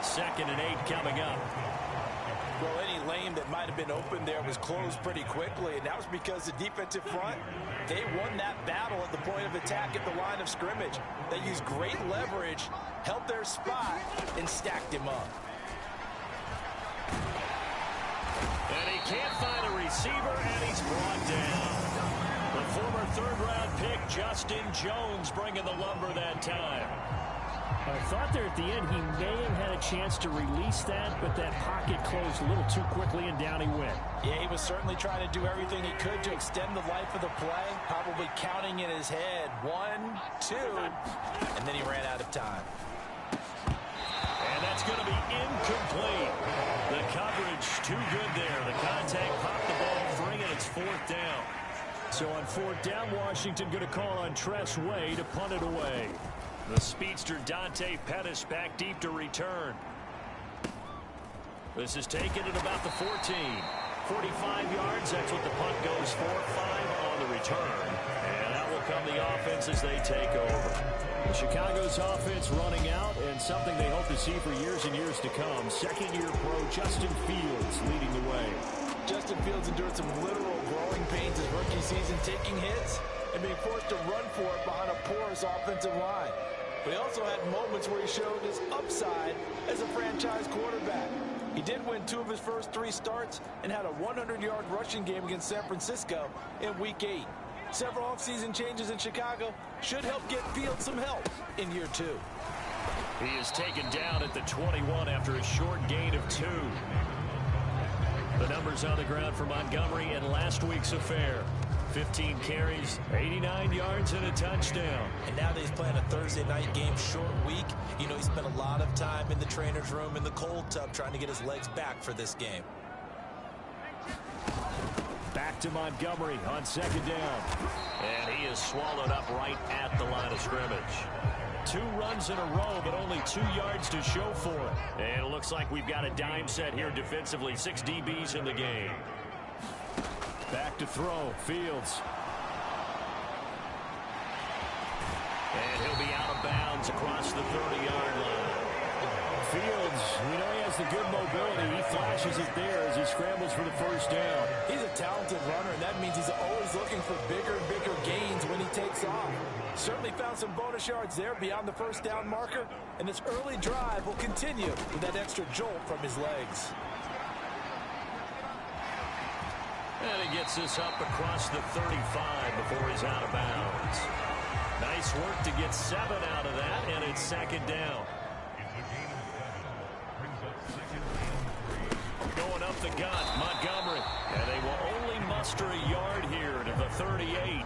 2nd and 8 coming up. Well, any lane that might have been open there was closed pretty quickly, and that was because the defensive front, they won that battle at the point of attack at the line of scrimmage. They used great leverage, held their spot, and stacked him up. And he can't find a receiver, and he's brought down. The former third-round pick, Justin Jones, bringing the lumber that time. I thought there at the end he may have had a chance to release that, but that pocket closed a little too quickly, and down he went. Yeah, he was certainly trying to do everything he could to extend the life of the play, probably counting in his head 1, 2, and then he ran out of time. And that's going to be incomplete. The coverage too good there. The contact popped the ball free, and it's 4th down. So on 4th down, Washington going to call on Tress Way to punt it away. The speedster Dante Pettis back deep to return. This is taken at about the 14. 45 yards, that's what the punt goes for. 5 on the return. And that will come the offense as they take over. The Chicago's offense running out, and something they hope to see for years and years to come. Second-year pro Justin Fields leading the way. Justin Fields endured some literal growing pains his rookie season, taking hits and being forced to run for it behind a porous offensive line. But he also had moments where he showed his upside as a franchise quarterback. He did win 2 of his first 3 starts and had a 100-yard rushing game against San Francisco in Week 8. Several offseason changes in Chicago should help get Fields some help in year 2. He is taken down at the 21 after a short gain of 2. The numbers on the ground for Montgomery in last week's affair. 15 carries, 89 yards, and a touchdown. And now that he's playing a Thursday night game, short week, you know he spent a lot of time in the trainer's room in the cold tub trying to get his legs back for this game. Back to Montgomery on second down. And he is swallowed up right at the line of scrimmage. 2 runs in a row, but only 2 yards to show for it. And it looks like we've got a dime set here defensively. 6 DBs in the game. Back to throw. Fields. And he'll be out of bounds across the 30-yard line. Fields, we know he has the good mobility. He flashes it there as he scrambles for the first down. He's a talented runner, and that means he's always looking for bigger and bigger gains when he takes off. Certainly found some bonus yards there beyond the first down marker, and this early drive will continue with that extra jolt from his legs. And he gets this up across the 35 before he's out of bounds. Nice work to get 7 out of that, and it's second down. Going up the gut, Montgomery. And they will only muster a yard here to the 38.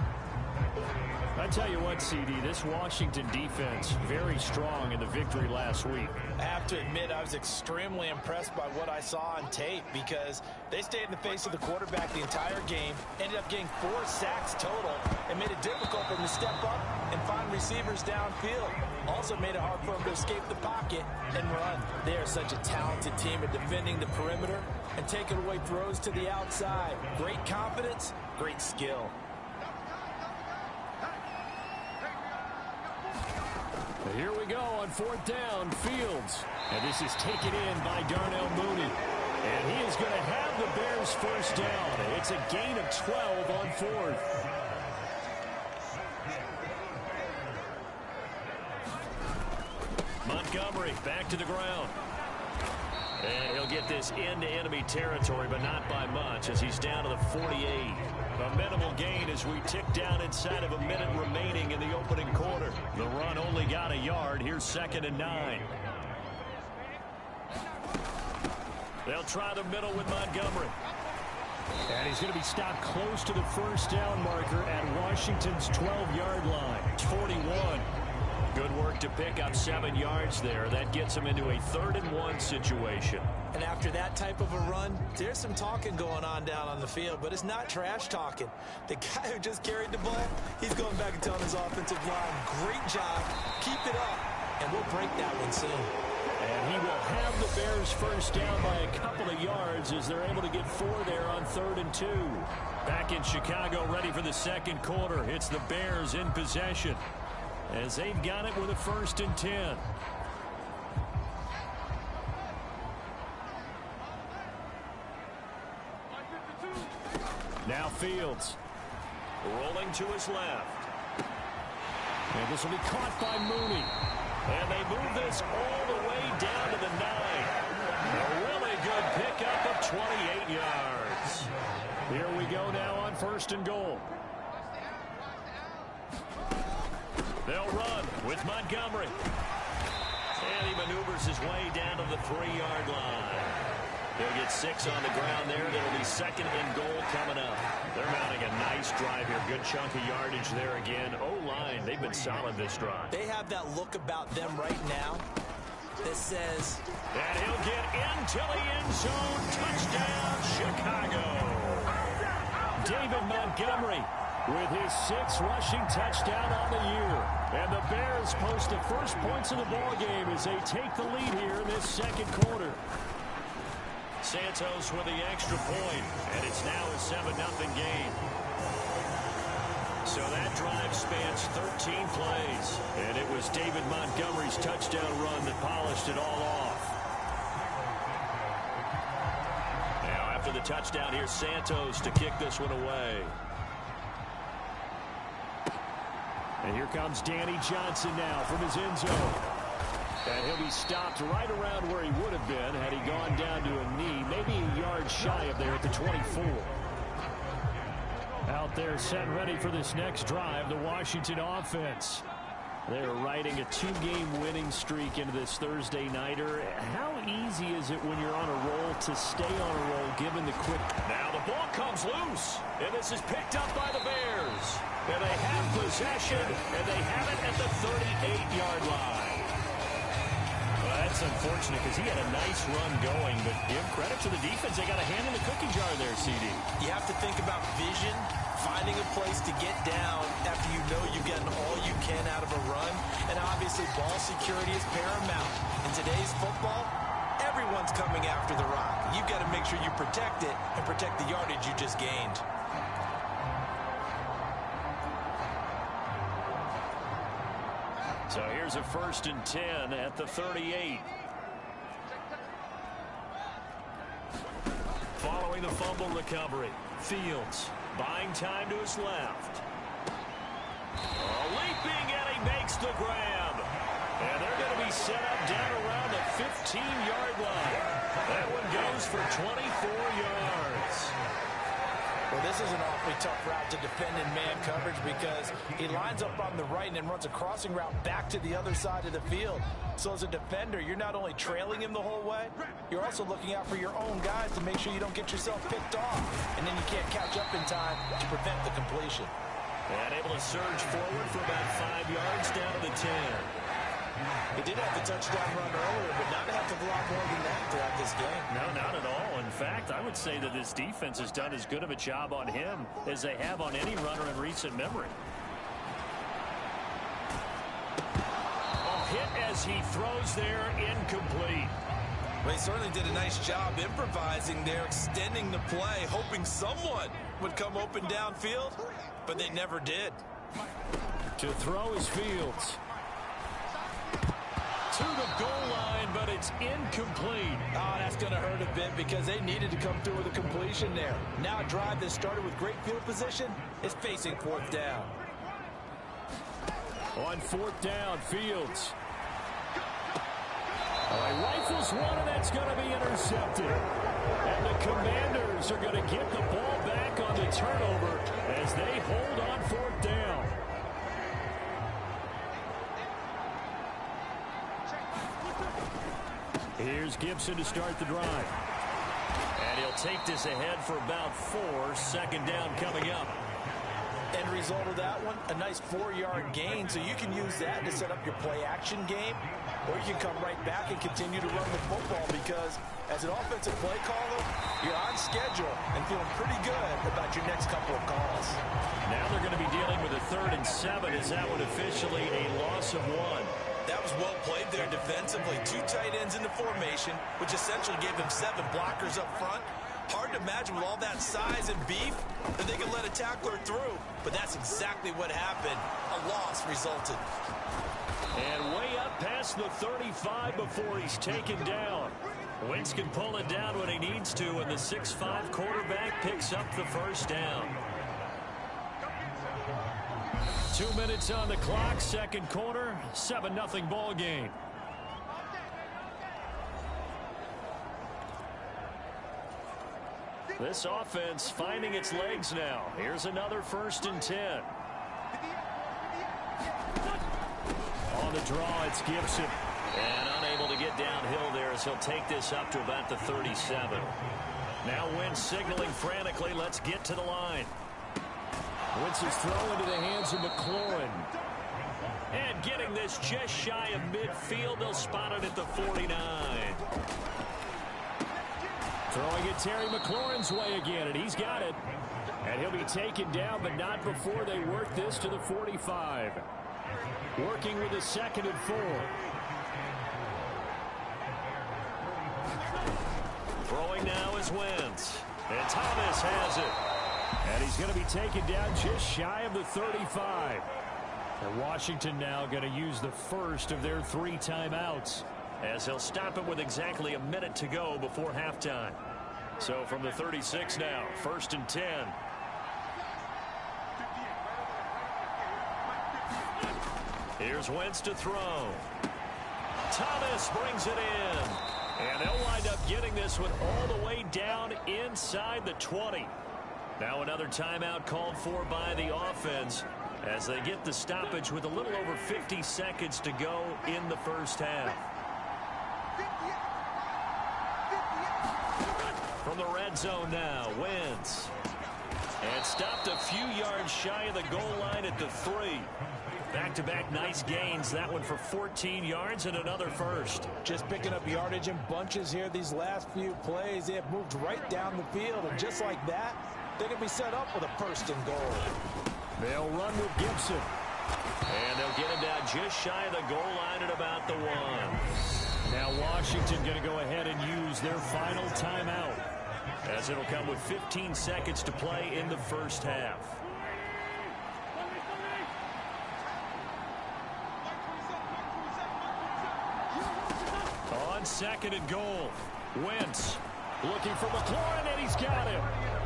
I tell you what, CD, this Washington defense, very strong in the victory last week. I have to admit, I was extremely impressed by what I saw on tape because they stayed in the face of the quarterback the entire game, ended up getting 4 sacks total, and made it difficult for them to step up and find receivers downfield. Also made it hard for them to escape the pocket and run. They are such a talented team at defending the perimeter and taking away throws to the outside. Great confidence, great skill. Here we go on 4th down, Fields. And this is taken in by Darnell Mooney. And he is going to have the Bears first down. It's a gain of 12 on 4th. Montgomery back to the ground. And he'll get this into enemy territory, but not by much as he's down to the 48. A minimal gain as we tick down inside of a minute remaining in the opening quarter. The run only got a yard. Here's 2nd and 9. They'll try the middle with Montgomery. And he's going to be stopped close to the first down marker at Washington's 12-yard line. It's 41. Good work to pick up 7 yards there. That gets him into a 3rd and 1 situation. And after that type of a run, there's some talking going on down on the field, but it's not trash talking. The guy who just carried the ball, he's going back and telling his offensive line, great job, keep it up, and we'll break that one soon. And he will have the Bears first down by a couple of yards as they're able to get 4 there on 3rd and 2. Back in Chicago, ready for the second quarter. It's the Bears in possession as they've got it with a 1st and 10. Now Fields rolling to his left. And this will be caught by Mooney. And they move this all the way down to the 9. A really good pickup of 28 yards. Here we go now on 1st and goal. They'll run with Montgomery. And he maneuvers his way down to the 3-yard line. He'll get 6 on the ground there. That'll be 2nd and goal coming up. They're mounting a nice drive here. Good chunk of yardage there again. O-line, they've been solid this drive. They have that look about them right now that says... And he'll get into the end zone. Touchdown, Chicago. David Montgomery with his 6th rushing touchdown on the year. And the Bears post the first points of the ballgame as they take the lead here in this second quarter. Santos with the extra point, and it's now a 7-0 game. So that drive spans 13 plays, and it was David Montgomery's touchdown run that polished it all off. Now after the touchdown, here's Santos to kick this one away. And here comes Danny Johnson now from his end zone. And he'll be stopped right around where he would have been had he gone down to a knee, maybe a yard shy of there at the 24. Out there set ready for this next drive, the Washington offense. They're riding a 2-game winning streak into this Thursday nighter. How easy is it when you're on a roll to stay on a roll given the quick... Now the ball comes loose, and this is picked up by the Bears. And they have possession, and they have it at the 38-yard line. Well, that's unfortunate because he had a nice run going, but give credit to the defense. They got a hand in the cookie jar there, CD. You have to think about vision, finding a place to get down after you know you've gotten all you can out of a run. And obviously ball security is paramount. In today's football, everyone's coming after the rock. You've got to make sure you protect it and protect the yardage you just gained. So here's a 1st and 10 at the 38. Following the fumble recovery, Fields buying time to his left. Leaping, and he makes the grab. And they're going to be set up down around the 15-yard line. That one goes for 24 yards. Well, this is an awfully tough route to defend in man coverage because he lines up on the right and then runs a crossing route back to the other side of the field. So as a defender, you're not only trailing him the whole way, you're also looking out for your own guys to make sure you don't get yourself picked off. And then you can't catch up in time to prevent the completion. And able to surge forward for about 5 yards down to the 10. He did have the touchdown run earlier, but not a heck of a lot more than that throughout this game. No, not at all. In fact, I would say that this defense has done as good of a job on him as they have on any runner in recent memory. Hit as he throws there, incomplete. Well, he certainly did a nice job improvising there, extending the play, hoping someone would come open downfield, but they never did. To throw is Fields. To the goal line, but it's incomplete. Oh, that's going to hurt a bit because they needed to come through with a completion there. Now a drive that started with great field position is facing 4th down. On 4th down, Fields. He rifles one, and that's going to be intercepted. And the Commanders are going to get the ball back on the turnover as they hold on 4th down. Here's Gibson to start the drive. And he'll take this ahead for about 4. 2nd down coming up. End result of that one, a nice 4-yard gain, so you can use that to set up your play-action game, or you can come right back and continue to run the football because as an offensive play caller, you're on schedule and feeling pretty good about your next couple of calls. Now they're going to be dealing with a 3rd and 7. Is that one officially a loss of 1? That was well played there defensively. 2 tight ends in the formation, which essentially gave them 7 blockers up front. Hard to imagine with all that size and beef that they could let a tackler through. But that's exactly what happened. A loss resulted. And way up past the 35 before he's taken down. Wentz can pull it down when he needs to, and the 6'5" quarterback picks up the 1st down. 2 minutes on the clock, 2nd quarter, 7-0 ball game. This offense finding its legs now. Here's another 1st and 10. On the draw, it's Gibson. And unable to get downhill there as he'll take this up to about the 37. Now Wentz signaling frantically, let's get to the line. Wentz's throw into the hands of McLaurin. And getting this just shy of midfield, they'll spot it at the 49. Throwing it Terry McLaurin's way again, and he's got it. And he'll be taken down, but not before they work this to the 45. Working with a 2nd and 4. Throwing now is Wentz. And Thomas has it. And he's going to be taken down just shy of the 35. And Washington now going to use the first of their 3 timeouts, as he'll stop it with exactly a minute to go before halftime. So from the 36 now, 1st and 10. Here's Wentz to throw. Thomas brings it in. And they'll wind up getting this one all the way down inside the 20. Now another timeout called for by the offense. as they get the stoppage with a little over 50 seconds to go in the first half. From the red zone now, Wentz. And stopped a few yards shy of the goal line at the 3. Back-to-back nice gains. That one for 14 yards and another first. Just picking up yardage in bunches here these last few plays. They have moved right down the field, and just like that, they're going to be set up with a first and goal. They'll run with Gibson. And they'll get him down just shy of the goal line at about the 1. Now Washington going to go ahead and use their final timeout, as it'll come with 15 seconds to play in the first half. On second and goal, Wentz looking for McLaurin, and he's got him.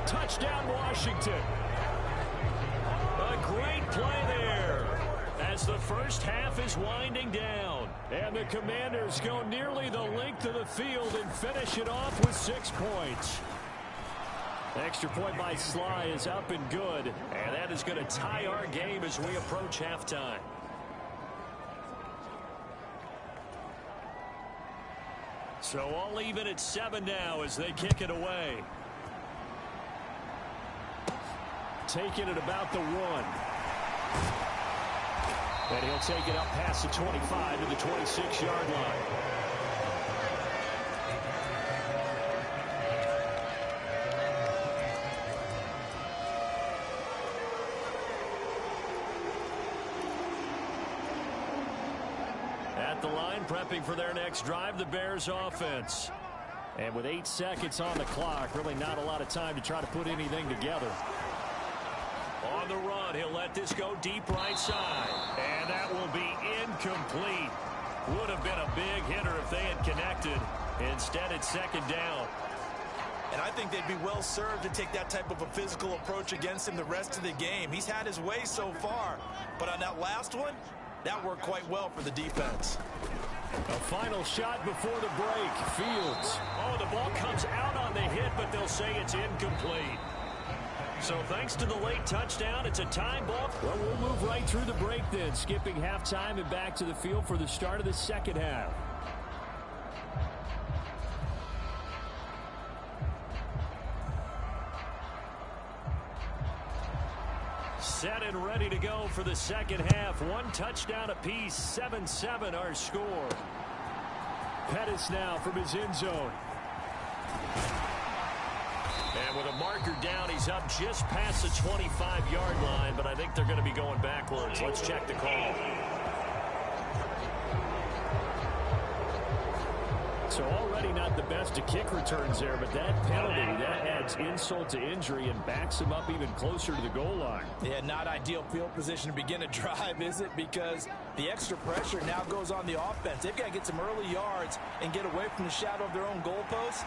Touchdown, Washington. A great play there as the first half is winding down. And the Commanders go nearly the length of the field and finish it off with 6 points. Extra point by Sly is up and good. And that is going to tie our game as we approach halftime. So all even at 7 now as they kick it away. Taking it about the 1. And he'll take it up past the 25 to the 26-yard line. At the line, prepping for their next drive, the Bears offense. And with 8 seconds on the clock, really not a lot of time to try to put anything together. On the run, he'll let this go deep right side. And that will be incomplete. Would have been a big hitter if they had connected. Instead, it's second down. And I think they'd be well served to take that type of a physical approach against him the rest of the game. He's had his way so far. But on that last one, that worked quite well for the defense. A final shot before the break. Fields. Oh, the ball comes out on the hit, but they'll say it's incomplete. So thanks to the late touchdown, it's a time ball. Well, we'll move right through the break then, skipping halftime and back to the field for the start of the second half. Set and ready to go for the second half. 1 touchdown apiece, 7-7 our score. Pettis now from his end zone. And with a marker down, he's up just past the 25-yard line, but I think they're going to be going backwards. Let's check the call. So already not the best to kick returns there, but that penalty, that adds insult to injury and backs him up even closer to the goal line. Yeah, not ideal field position to begin a drive, is it? Because the extra pressure now goes on the offense. They've got to get some early yards and get away from the shadow of their own goalposts.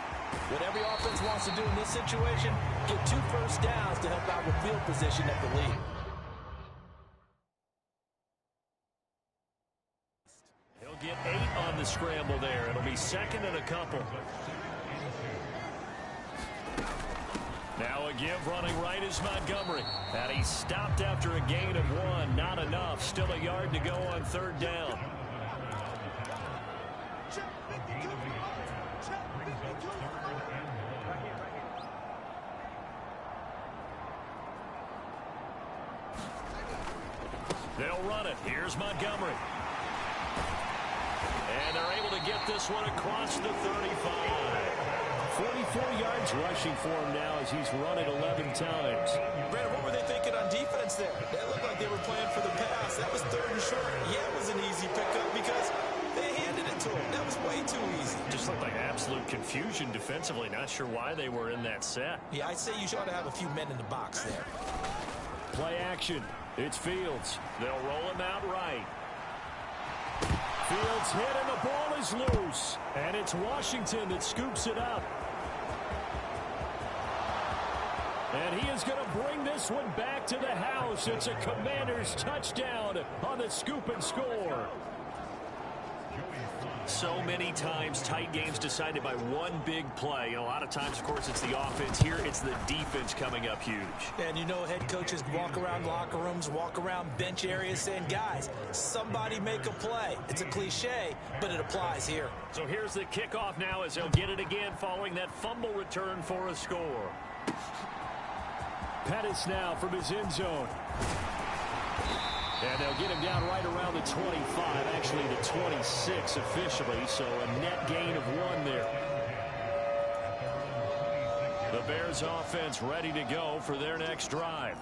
What every offense wants to do in this situation, get 2 first downs to help out with field position at the lead. Get 8 on the scramble there. It'll be second and a couple. Now a give running right is Montgomery. And he stopped after a gain of 1. Not enough. Still a yard to go on third down. They'll run it. Here's Montgomery. And they're able to get this one across the 35. 44 yards rushing for him now as he's run it 11 times. Brandon, what were they thinking on defense there? That looked like they were playing for the pass. That was 3rd and short. Yeah, it was an easy pickup because they handed it to him. That was way too easy. Just looked like absolute confusion defensively. Not sure why they were in that set. Yeah, I'd say you ought to have a few men in the box there. Play action. It's Fields. They'll roll him out right. Fields hit and the ball is loose. And it's Washington that scoops it up. And he is going to bring this one back to the house. It's a Commanders touchdown on the scoop and score. So many times tight games decided by one big play. And a lot of times, of course, it's the offense. Here, it's the defense coming up huge. And you know head coaches walk around locker rooms, walk around bench areas saying, guys, somebody make a play. It's a cliche, but it applies here. So here's the kickoff now as they'll get it again following that fumble return for a score. Pettis now from his end zone. And they'll get him down right around the 25, actually the 26 officially, so a net gain of 1 there. The Bears offense ready to go for their next drive.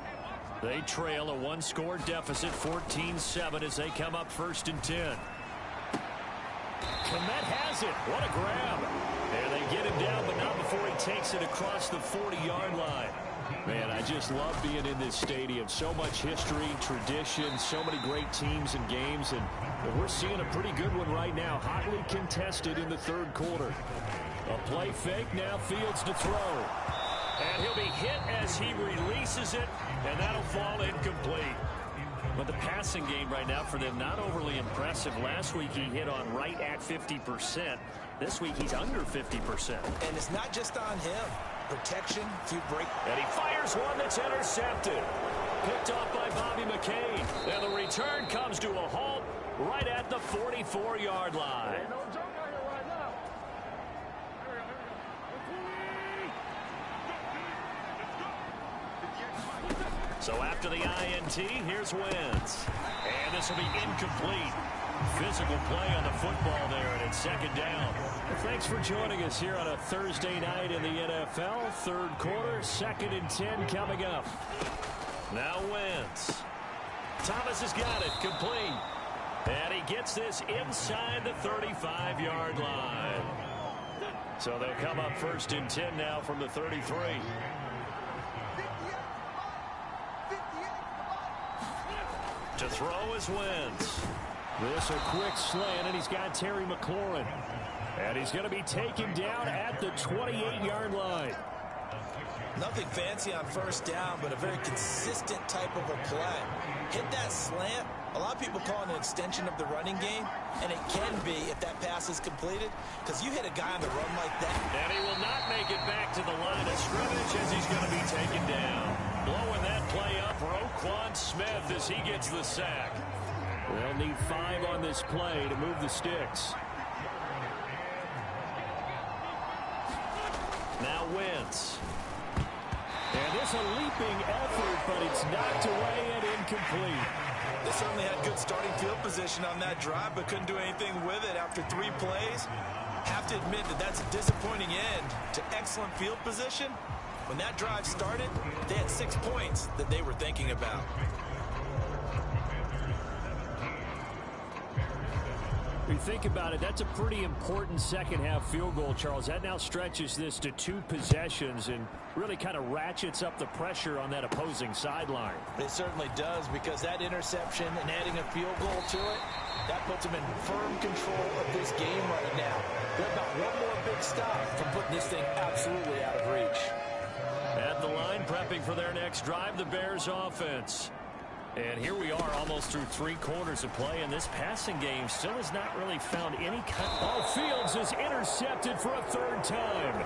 They trail a 1-score deficit, 14-7 as they come up 1st and 10. Kmet has it. What a grab. And they get him down, but not before he takes it across the 40-yard line. Man, I just love being in this stadium. So much history, tradition, so many great teams and games, and we're seeing a pretty good one right now. Hotly contested in the 3rd quarter. A play fake, now Fields to throw. And he'll be hit as he releases it, and that'll fall incomplete. But the passing game right now for them, not overly impressive. Last week he hit on right at 50%. This week he's under 50%. And it's not just on him. Protection, few break. And he fires one that's intercepted. Picked off by Bobby McCain. And the return comes to a halt right at the 44-yard line. So after the INT, here's Wentz. And this will be incomplete. Physical play on the football there, and it's 2nd down. Well, thanks for joining us here on a Thursday night in the NFL. 3rd quarter, 2nd and 10 coming up. Now Wentz. Thomas has got it, complete. And he gets this inside the 35-yard line. So they'll come up 1st and 10 now from the 33. To throw is Wentz. This a quick slant, and he's got Terry McLaurin. And he's going to be taken down at the 28-yard line. Nothing fancy on 1st down, but a very consistent type of a play. Hit that slant. A lot of people call it an extension of the running game, and it can be if that pass is completed, because you hit a guy on the run like that. And he will not make it back to the line of scrimmage as he's going to be taken down. Blowing that play up, Roquan Smith as he gets the sack. They'll need 5 on this play to move the sticks. Now Wentz. And this a leaping effort, but it's knocked away and incomplete. They certainly had good starting field position on that drive, but couldn't do anything with it after 3 plays. Have to admit that that's a disappointing end to excellent field position. When that drive started, they had 6 points that they were thinking about. If you think about it, that's a pretty important second-half field goal, Charles. That now stretches this to 2 possessions and really kind of ratchets up the pressure on that opposing sideline. It certainly does, because that interception and adding a field goal to it, that puts them in firm control of this game right now. They're about 1 more big stop from putting this thing absolutely out of reach. At the line, prepping for their next drive, the Bears offense. And here we are almost through 3 quarters of play, and this passing game still has not really found any kind. Oh, Fields is intercepted for a 3rd time.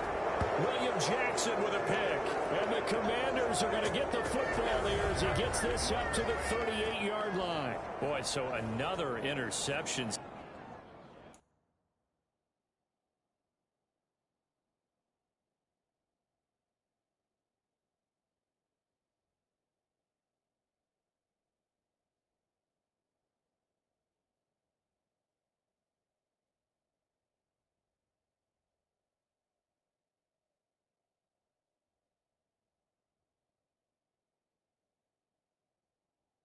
William Jackson with a pick. And the Commanders are going to get the football there as he gets this up to the 38-yard line. Boy, so another interception.